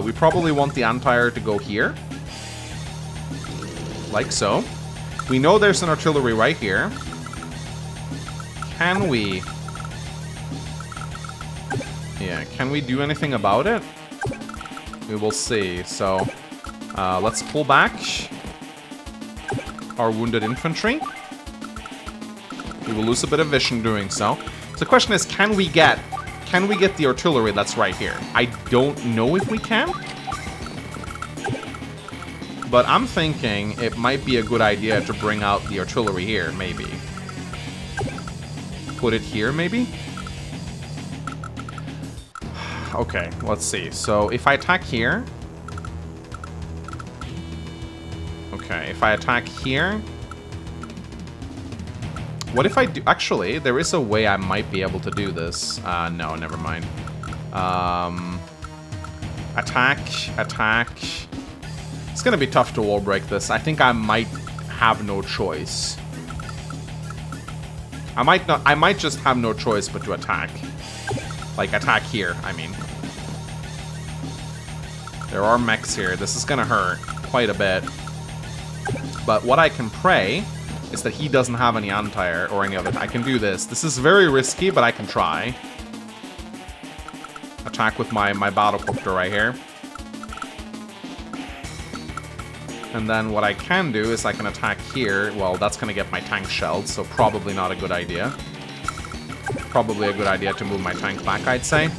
We probably want the anti-air to go here. Like so. We know there's an artillery right here. Can we... Yeah, can we do anything about it? We will see. So, let's pull back our wounded infantry. We will lose a bit of vision doing so. So the question is, can we get the artillery that's right here? I don't know if we can. But I'm thinking it might be a good idea to bring out the artillery here, maybe. Put it here, maybe? Okay, let's see. So if I attack here... Okay, if I attack here... What if I do... Actually, there is a way I might be able to do this. No, never mind. Attack. It's gonna be tough to wall break this. I think I might have no choice. I might just have no choice but to attack. Like, attack here, I mean. There are mechs here. This is gonna hurt quite a bit. But what I can pray is that he doesn't have any anti-air or any other... I can do this. This is very risky, but I can try. Attack with my battlecopter right here. And then what I can do is I can attack here. Well, that's going to get my tank shelled, so probably not a good idea. Probably a good idea to move my tank back, I'd say.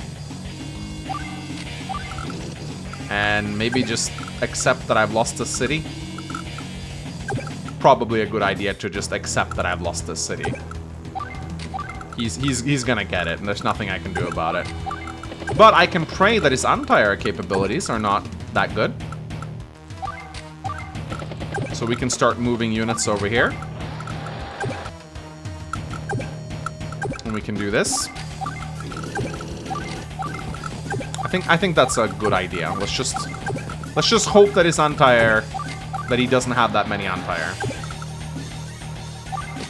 And maybe just accept that I've lost the city. probably a good idea to just accept that I've lost this city. He's gonna get it, and there's nothing I can do about it. But I can pray that his anti-air capabilities are not that good. So we can start moving units over here. And we can do this. I think that's a good idea. Let's just hope that his anti-air, that he doesn't have that many anti-air.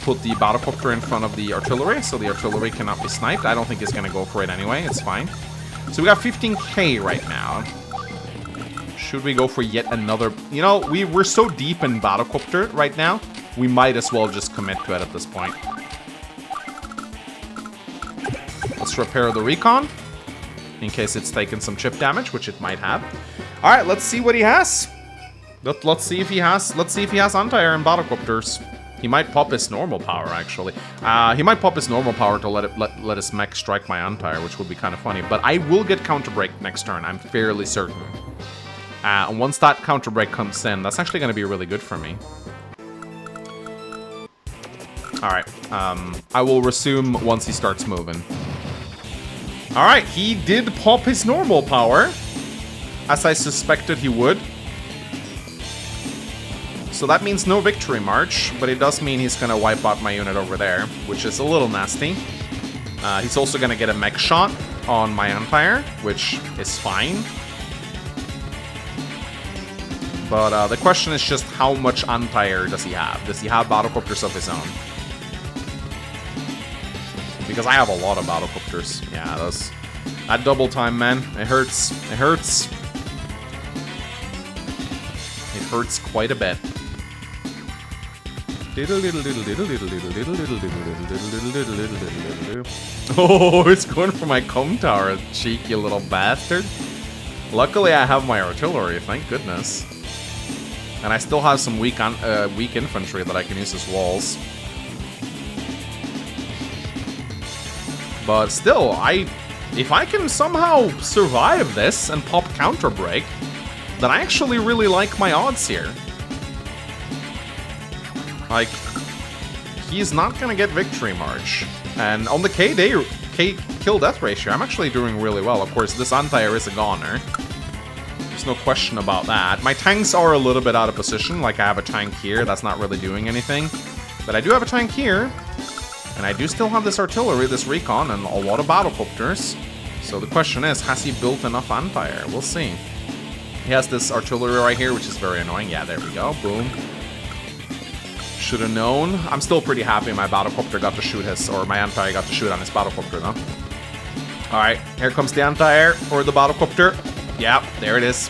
Put the battlecopter in front of the artillery, so the artillery cannot be sniped. I don't think he's gonna go for it anyway. It's fine. So we got 15k right now. Should we go for yet another? You know, we're so deep in battlecopter right now. We might as well just commit to it at this point. Let's repair the recon in case it's taken some chip damage, which it might have. All right, let's see what he has. Let's see if he has anti-air and battlecopters. He might pop his normal power, actually. He might pop his normal power to let his mech strike my anti-air, which would be kind of funny. But I will get counter break next turn. I'm fairly certain. And once that counter break comes in, that's actually going to be really good for me. All right. I will resume once he starts moving. All right, he did pop his normal power, as I suspected he would. So that means no victory march, but it does mean he's gonna wipe out my unit over there, which is a little nasty. He's also gonna get a mech shot on my anti-air, which is fine. But the question is just how much anti-air does he have? Does he have battlecopters of his own? Because I have a lot of battlecopters. Yeah, that double time, man. It hurts. It hurts. It hurts quite a bit. Oh, it's going for my comms tower, cheeky little bastard. Luckily, I have my artillery, thank goodness. And I still have some weak infantry that I can use as walls. But still, if I can somehow survive this and pop counter break, then I actually really like my odds here. Like, he's not gonna get victory march. And on the K kill death ratio, I'm actually doing really well. Of course, this anti-air is a goner. There's no question about that. My tanks are a little bit out of position. Like, I have a tank here. That's not really doing anything. But I do have a tank here. And I do still have this artillery, this recon, and a lot of battlecopters. So the question is, has he built enough anti-air? We'll see. He has this artillery right here, which is very annoying. Yeah, there we go. Boom. Should have known. I'm still pretty happy my battlecopter got to shoot his, or my anti-air got to shoot on his battlecopter, though. Alright, here comes the anti-air, or the battlecopter. Yeah, there it is.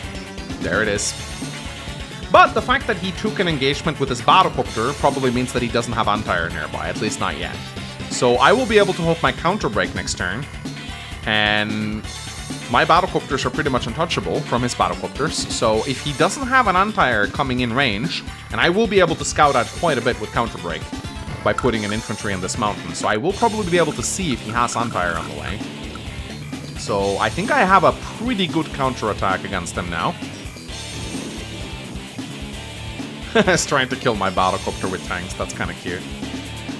There it is. But the fact that he took an engagement with his battlecopter probably means that he doesn't have anti-air nearby, at least not yet. So I will be able to hope my counter break next turn. And my battlecopters are pretty much untouchable from his battlecopters. So if he doesn't have an anti-air coming in range, and I will be able to scout out quite a bit with counter break by putting an infantry in this mountain. So I will probably be able to see if he has anti-air on the way. So I think I have a pretty good counterattack against him now. He's trying to kill my battlecopter with tanks. That's kind of cute.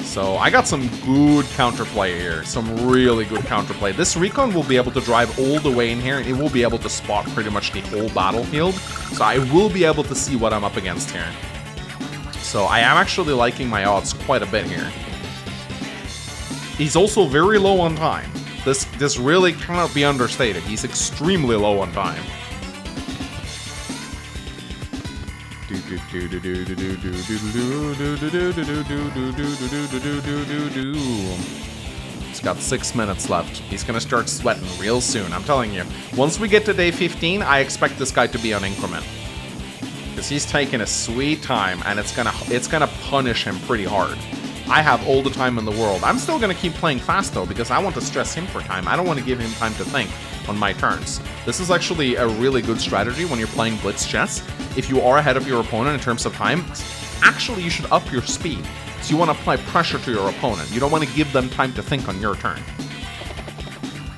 So I got some good counterplay here. Some really good counterplay. This recon will be able to drive all the way in here, and it will be able to spot pretty much the whole battlefield. So I will be able to see what I'm up against here. So I am actually liking my odds quite a bit here. He's also very low on time. This really cannot be understated. He's extremely low on time. He's got 6 minutes left. He's gonna start sweating real soon, I'm telling you. Once we get to day 15, I expect this guy to be on increment. Because he's taking a sweet time, and it's gonna punish him pretty hard. I have all the time in the world. I'm still gonna keep playing fast though, because I want to stress him for time. I don't want to give him time to think on my turns. This is actually a really good strategy when you're playing blitz chess. If you are ahead of your opponent in terms of time, actually you should up your speed. So you want to apply pressure to your opponent. You don't want to give them time to think on your turn.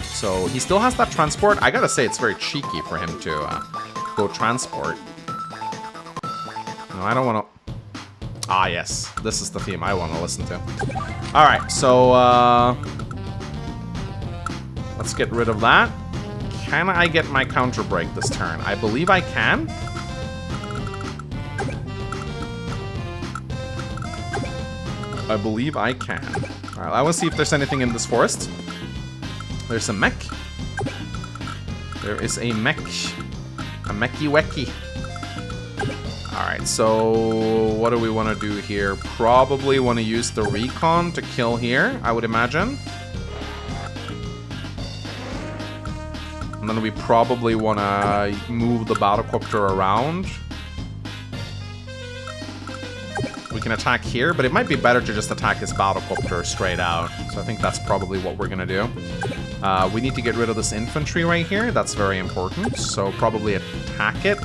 So he still has that transport. I gotta say it's very cheeky for him to go transport. No, I don't want to... Ah, yes. This is the theme I want to listen to. Alright, so, let's get rid of that. Can I get my counter break this turn? I believe I can. I believe I can. Alright, I want to see if there's anything in this forest. There's a mech. There is a mech. A mechy-wecky. Alright, so what do we want to do here? Probably want to use the recon to kill here, I would imagine. And then we probably want to move the battlecopter around. We can attack here, but it might be better to just attack his battlecopter straight out. So I think that's probably what we're going to do. We need to get rid of this infantry right here. That's very important. So probably attack it.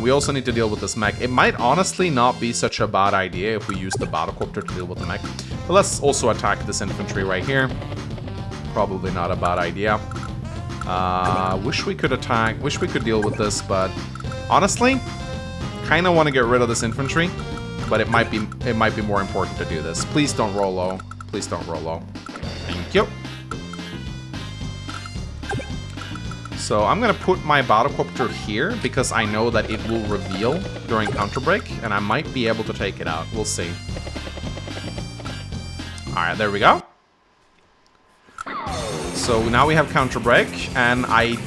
We also need to deal with this mech. It might honestly not be such a bad idea if we use the battlecopter to deal with the mech. But let's also attack this infantry right here. Probably not a bad idea. Wish we could deal with this, but honestly, kind of want to get rid of this infantry. But it might be more important to do this. Please don't roll low. Please don't roll low. Thank you. So I'm going to put my battlecopter here because I know that it will reveal during counter break, and I might be able to take it out. We'll see. Alright, there we go. So now we have counter break, and I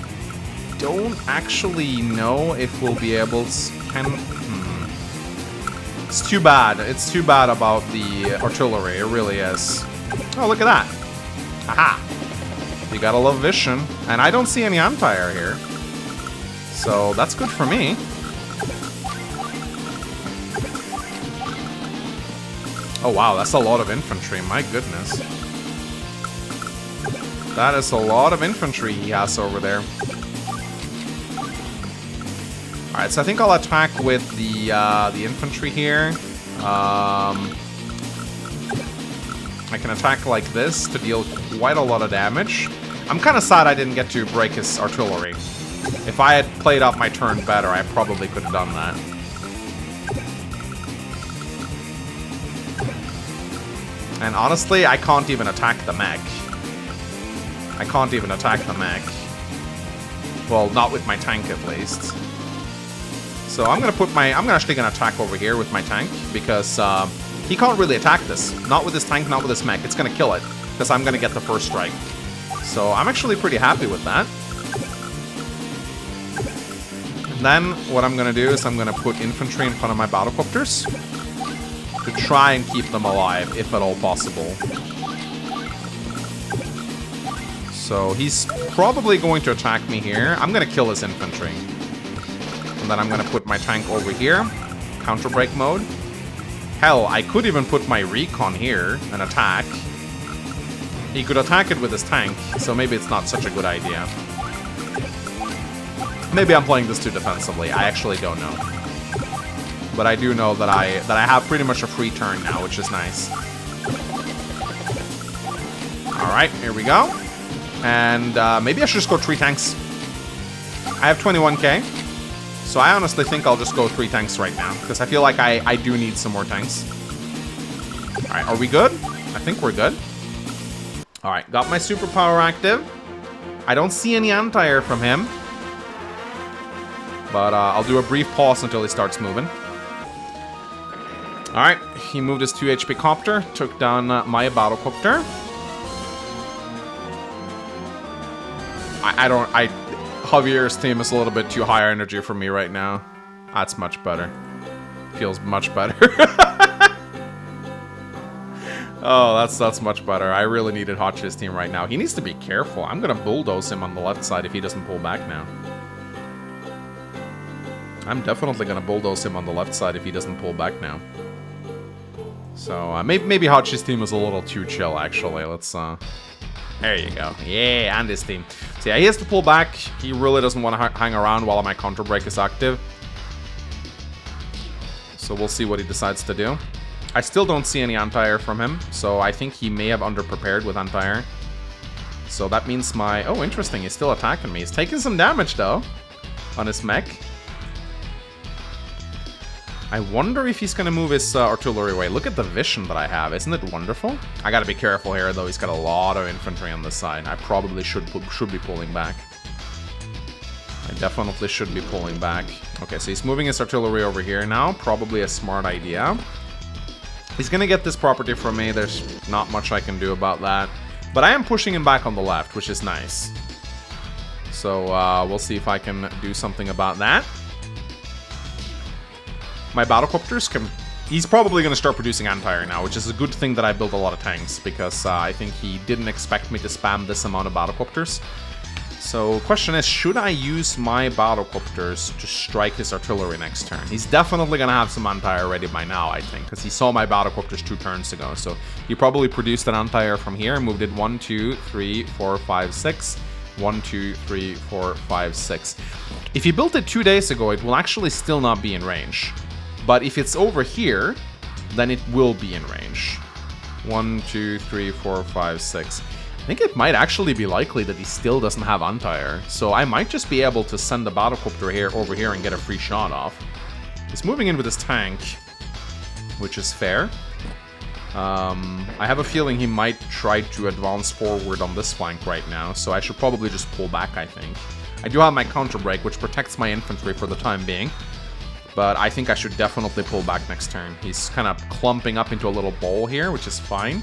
don't actually know if we'll be able to... It's too bad. It's too bad about the artillery. It really is. Oh, look at that. Aha. You gotta love vision. And I don't see any anti-air here. So that's good for me. Oh wow, that's a lot of infantry. My goodness. That is a lot of infantry he has over there. Alright, so I think I'll attack with the infantry here. I can attack like this to deal quite a lot of damage. I'm kind of sad I didn't get to break his artillery. If I had played out my turn better, I probably could have done that. And honestly, I can't even attack the mech. I can't even attack the mech. Well, not with my tank at least. So I'm actually gonna attack over here with my tank because he can't really attack this. Not with this tank, not with this mech. It's gonna kill it because I'm gonna get the first strike. So I'm actually pretty happy with that. And then what I'm gonna do is I'm gonna put infantry in front of my battlecopters to try and keep them alive, if at all possible. So he's probably going to attack me here. I'm gonna kill his infantry. And then I'm gonna put my tank over here. Counter break mode. Hell, I could even put my recon here and attack. He could attack it with his tank, so maybe it's not such a good idea. Maybe I'm playing this too defensively. I actually don't know. But I do know that I have pretty much a free turn now, which is nice. Alright, here we go. And maybe I should just go 3 tanks. I have 21k. So I honestly think I'll just go 3 tanks right now. Because I feel like I do need some more tanks. Alright, are we good? I think we're good. Alright, got my superpower active. I don't see any anti-air from him. But I'll do a brief pause until he starts moving. Alright, he moved his 2 HP copter. Took down my battlecopter. Javier's team is a little bit too high energy for me right now. That's much better. Feels much better. Oh, that's much better. I really needed Hotch's team right now. He needs to be careful. I'm gonna bulldoze him on the left side if he doesn't pull back now. I'm definitely gonna bulldoze him on the left side if he doesn't pull back now. So maybe Hotch's team is a little too chill actually. Let's there you go. Yeah, and his team. So yeah, he has to pull back. He really doesn't want to hang around while my counter break is active. So we'll see what he decides to do. I still don't see any anti-air from him, so I think he may have underprepared with anti-air. So that means my... Oh, interesting. He's still attacking me. He's taking some damage, though, on his mech. I wonder if he's gonna move his artillery away. Look at the vision that I have. Isn't it wonderful? I gotta be careful here, though. He's got a lot of infantry on this side. I probably should be pulling back. I definitely should be pulling back. Okay, so he's moving his artillery over here now. Probably a smart idea. He's gonna get this property from me. There's not much I can do about that. But I am pushing him back on the left, which is nice. So we'll see if I can do something about that. My battlecopters can... He's probably going to start producing anti-air now, which is a good thing that I built a lot of tanks, because I think he didn't expect me to spam this amount of battlecopters. So, question is, should I use my battlecopters to strike his artillery next turn? He's definitely going to have some anti-air ready by now, I think, because he saw my battlecopters 2 turns ago. So, he probably produced an anti-air from here and moved it 1, 2, 3, 4, 5, 6. 1, 2, 3, 4, 5, 6. If he built it 2 days ago, it will actually still not be in range. But if it's over here, then it will be in range. 1, 2, 3, 4, 5, 6. I think it might actually be likely that he still doesn't have anti-air. So I might just be able to send the battlecopter here over here and get a free shot off. He's moving in with his tank, which is fair. I have a feeling he might try to advance forward on this flank right now, so I should probably just pull back, I think. I do have my counter break, which protects my infantry for the time being. But I think I should definitely pull back next turn. He's kind of clumping up into a little ball here, which is fine.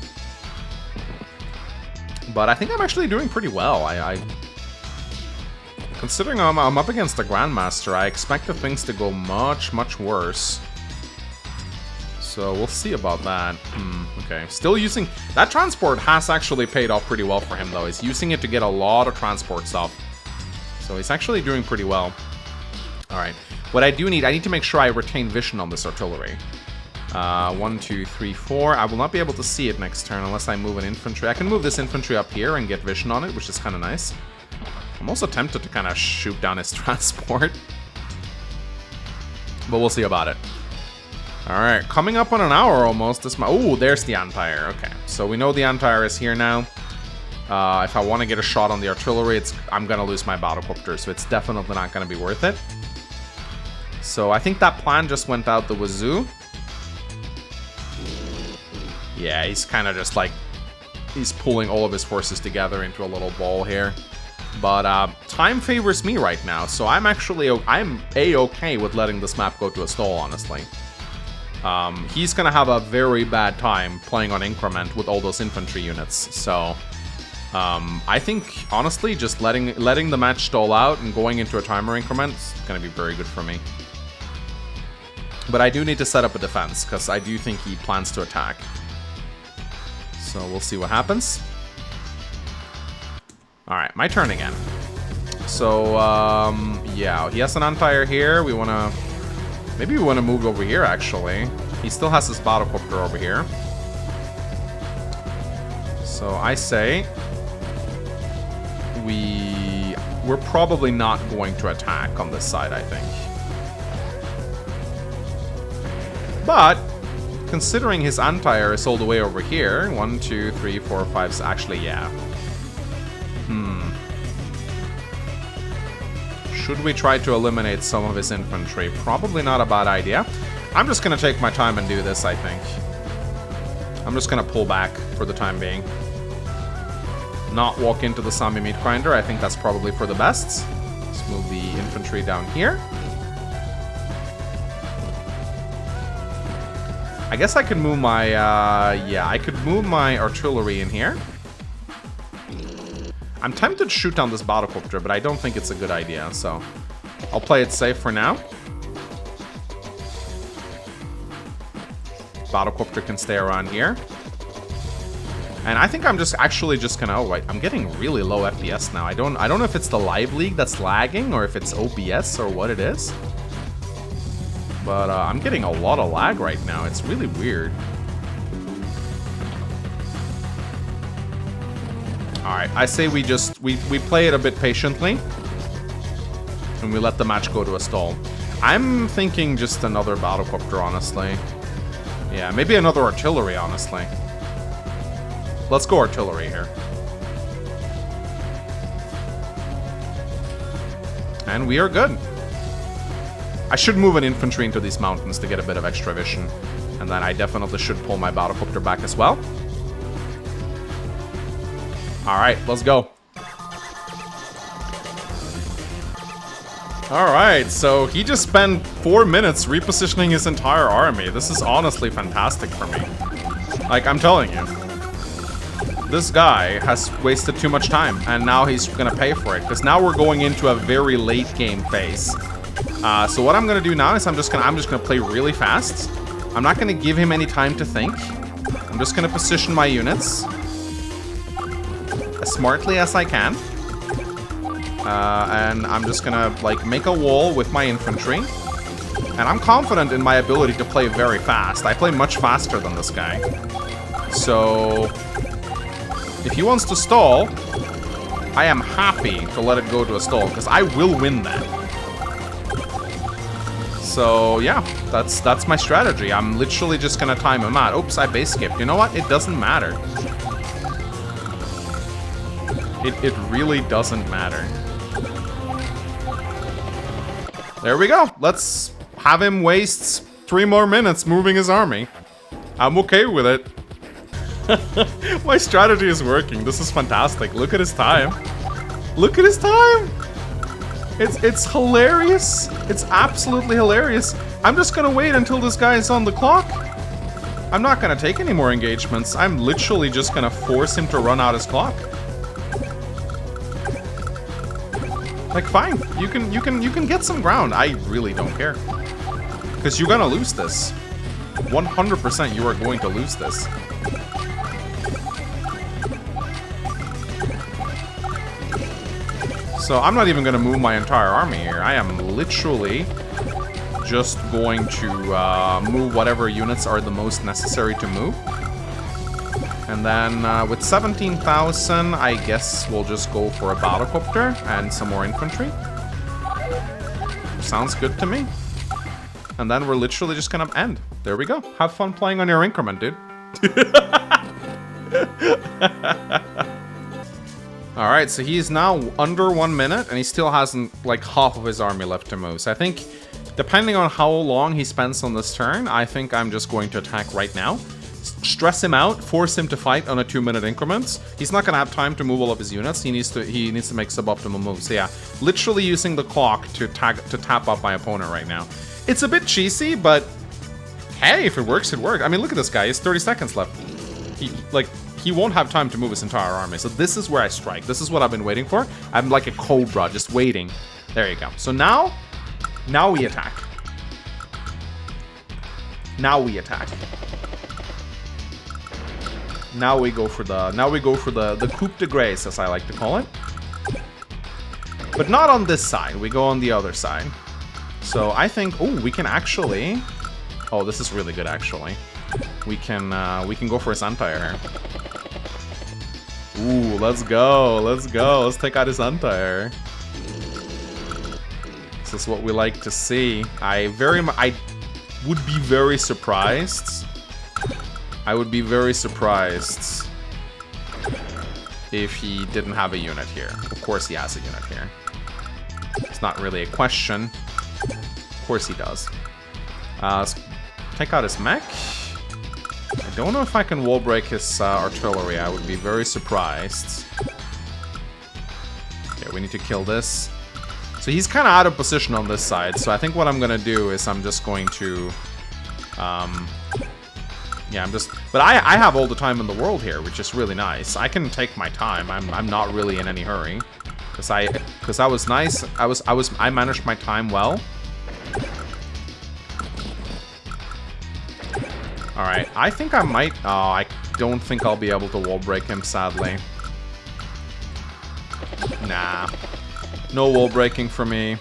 But I think I'm actually doing pretty well. Considering I'm up against the Grandmaster, I expected things to go much, much worse. So we'll see about that. Okay, still using... That transport has actually paid off pretty well for him, though. He's using it to get a lot of transport stuff. So he's actually doing pretty well. Alright. What I do need... I need to make sure I retain vision on this artillery. 1, 2, 3, 4. I will not be able to see it next turn unless I move an infantry. I can move this infantry up here and get vision on it, which is kind of nice. I'm also tempted to kind of shoot down his transport. But we'll see about it. Alright, coming up on an hour almost. Oh, there's the anti-air. Okay, so we know the anti-air is here now. If I want to get a shot on the artillery, I'm going to lose my battlecopter, so it's definitely not going to be worth it. So I think that plan just went out the wazoo. Yeah, he's kind of just like... He's pulling all of his forces together into a little ball here. But time favors me right now, so I'm actually... I'm A-okay with letting this map go to a stall, honestly. He's gonna have a very bad time playing on increment with all those infantry units, so I think honestly just letting the match stall out and going into a timer increment is gonna be very good for me. But I do need to set up a defense because I do think he plans to attack. So we'll see what happens. Alright, my turn again. So yeah, he has an anti-air here. Maybe we want to move over here, actually. He still has his battlecopter over here. So I say... We're probably not going to attack on this side, I think. But, considering his anti-air is all the way over here... 1, 2, 3, 4, 5... Actually, yeah. Should we try to eliminate some of his infantry? Probably not a bad idea. I'm just going to take my time and do this, I think. I'm just going to pull back for the time being. Not walk into the Sami meat grinder. I think that's probably for the best. Let's move the infantry down here. I guess I could move my... yeah, I could move my artillery in here. I'm tempted to shoot down this battlecopter, but I don't think it's a good idea, so I'll play it safe for now. Battlecopter can stay around here. And I think I'm actually just gonna... Oh, wait, I'm getting really low FPS now. I don't know if it's the live league that's lagging or if it's OBS or what it is. But I'm getting a lot of lag right now. It's really weird. Alright, I say we play it a bit patiently. And we let the match go to a stall. I'm thinking just another battlecopter, honestly. Yeah, maybe another artillery, honestly. Let's go artillery here. And we are good. I should move an infantry into these mountains to get a bit of extra vision. And then I definitely should pull my battlecopter back as well. Alright, let's go. Alright, so he just spent 4 minutes repositioning his entire army. This is honestly fantastic for me. Like, I'm telling you. This guy has wasted too much time, and now he's gonna pay for it. Because now we're going into a very late game phase. So what I'm gonna do now is I'm just gonna play really fast. I'm not gonna give him any time to think. I'm just gonna position my units as smartly as I can. And I'm just gonna, like, make a wall with my infantry. And I'm confident in my ability to play very fast. I play much faster than this guy. So, if he wants to stall, I am happy to let it go to a stall, because I will win that. So, yeah, that's my strategy. I'm literally just gonna time him out. Oops, I base skipped. You know what? It doesn't matter. It really doesn't matter. There we go. Let's have him waste 3 more minutes moving his army. I'm okay with it. My strategy is working. This is fantastic. Look at his time. Look at his time. It's hilarious. It's absolutely hilarious. I'm just gonna wait until this guy is on the clock. I'm not gonna take any more engagements. I'm literally just gonna force him to run out his clock. Like, fine, you can get some ground. I really don't care, because you're gonna lose this. 100% you are going to lose this. So I'm not even gonna move my entire army here. I am literally just going to move whatever units are the most necessary to move. And then with 17,000, I guess we'll just go for a battlecopter and some more infantry. Sounds good to me. And then we're literally just gonna end. There we go. Have fun playing on your increment, dude. Alright, so he's now under 1 minute, and he still hasn't, like, half of his army left to move. So I think, depending on how long he spends on this turn, I think I'm just going to attack right now. Stress him out, force him to fight on a 2-minute increments. He's not gonna have time to move all of his units. He needs to make suboptimal moves. So yeah, literally using the clock to tap up my opponent right now. It's a bit cheesy, but hey, if it works, it works. I mean, look at this guy. He has 30 seconds left. He won't have time to move his entire army. So this is where I strike. This is what I've been waiting for. I'm like a cobra, just waiting. There you go. So now we attack. Now we attack. Now we go for the coup de grace, as I like to call it. But not on this side. We go on the other side. So I think, oh, we can actually. Oh, this is really good, actually. We can go for his anti-air. Ooh, let's go. Let's go. Let's take out his anti-air. This is what we like to see. I would be very surprised. I would be very surprised if he didn't have a unit here. Of course he has a unit here. It's not really a question. Of course he does. Let's take out his mech. I don't know if I can wall break his artillery. I would be very surprised. Okay, we need to kill this. So he's kind of out of position on this side. So I think what I'm going to do is I'm just going to... yeah, but I have all the time in the world here, which is really nice. I can take my time. I'm not really in any hurry, because that was nice. I managed my time well. All right, I think I might. Oh, I don't think I'll be able to wall break him, sadly. Nah, no wall breaking for me.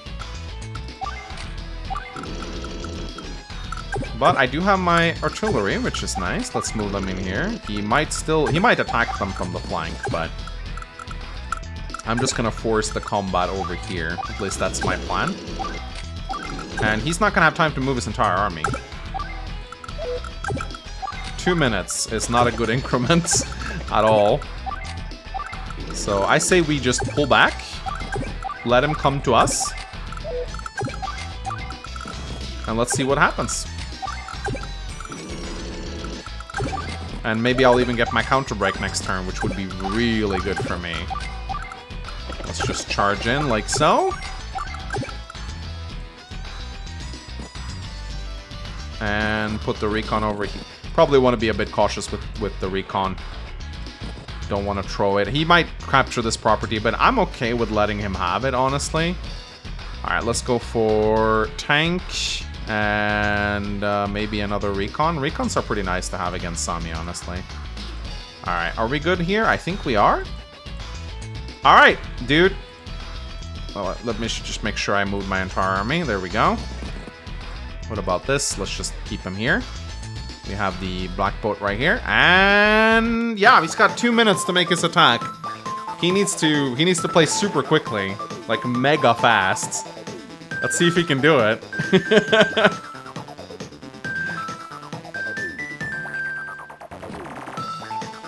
But I do have my artillery, which is nice. Let's move them in here. He might attack them from the flank, but I'm just gonna force the combat over here. At least that's my plan. And he's not gonna have time to move his entire army. 2 minutes is not a good increment at all. So I say we just pull back, let him come to us. And let's see what happens. And maybe I'll even get my counter break next turn, which would be really good for me. Let's just charge in like so. And put the recon over here. Probably want to be a bit cautious with the recon. Don't want to throw it. He might capture this property, but I'm okay with letting him have it, honestly. Alright, let's go for tank and maybe another recon. Recons are pretty nice to have against Sami, honestly. Alright, are we good here? I think we are. Alright, dude. Well, let me just make sure I move my entire army. There we go. What about this? Let's just keep him here. We have the black boat right here. And yeah, he's got 2 minutes to make his attack. He needs to play super quickly. Like mega fast. Let's see if he can do it.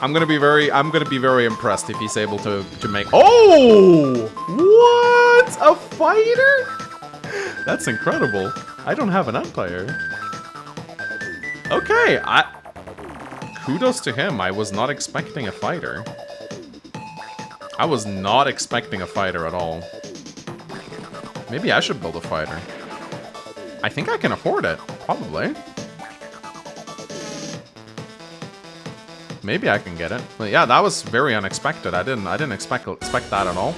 I'm gonna be very impressed if he's able to make. Oh! What? A fighter? That's incredible. I don't have an empire. Okay, kudos to him. I was not expecting a fighter. I was not expecting a fighter at all. Maybe I should build a fighter. I think I can afford it, probably. Maybe I can get it. But yeah, that was very unexpected. I didn't expect that at all.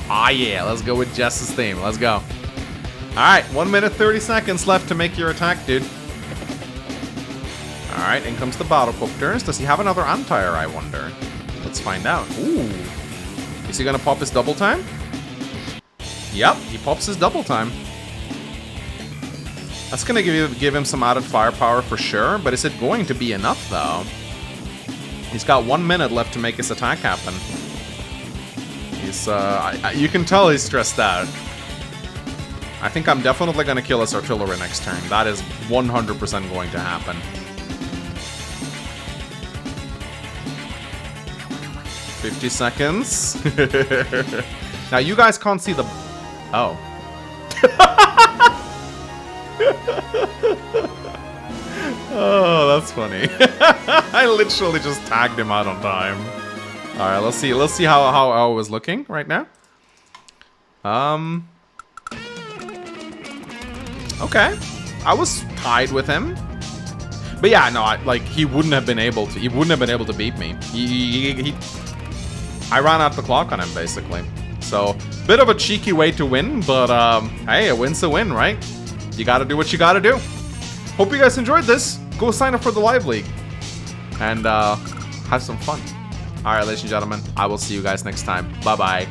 Ah yeah, let's go with Jess's theme. Let's go. Alright, 1 minute 30 seconds left to make your attack, dude. Alright, in comes the battlecopters. Does he have another anti-air, I wonder? Let's find out. Ooh. Is he gonna pop his double time? Yep, he pops his double time. That's gonna give him some added firepower for sure, but is it going to be enough, though? He's got 1 minute left to make his attack happen. He's, you can tell he's stressed out. I think I'm definitely gonna kill his artillery next turn. That is 100% going to happen. 50 seconds. Now, you guys can't see the... Oh. Oh, that's funny. I literally just tagged him out on time. Alright, let's see how I was looking right now. Okay. I was tied with him. But yeah, no, he wouldn't have been able to beat me. I ran out the clock on him, basically. So, bit of a cheeky way to win, but hey, a win's a win, right? You gotta do what you gotta do. Hope you guys enjoyed this. Go sign up for the live league. And have some fun. Alright, ladies and gentlemen, I will see you guys next time. Bye-bye.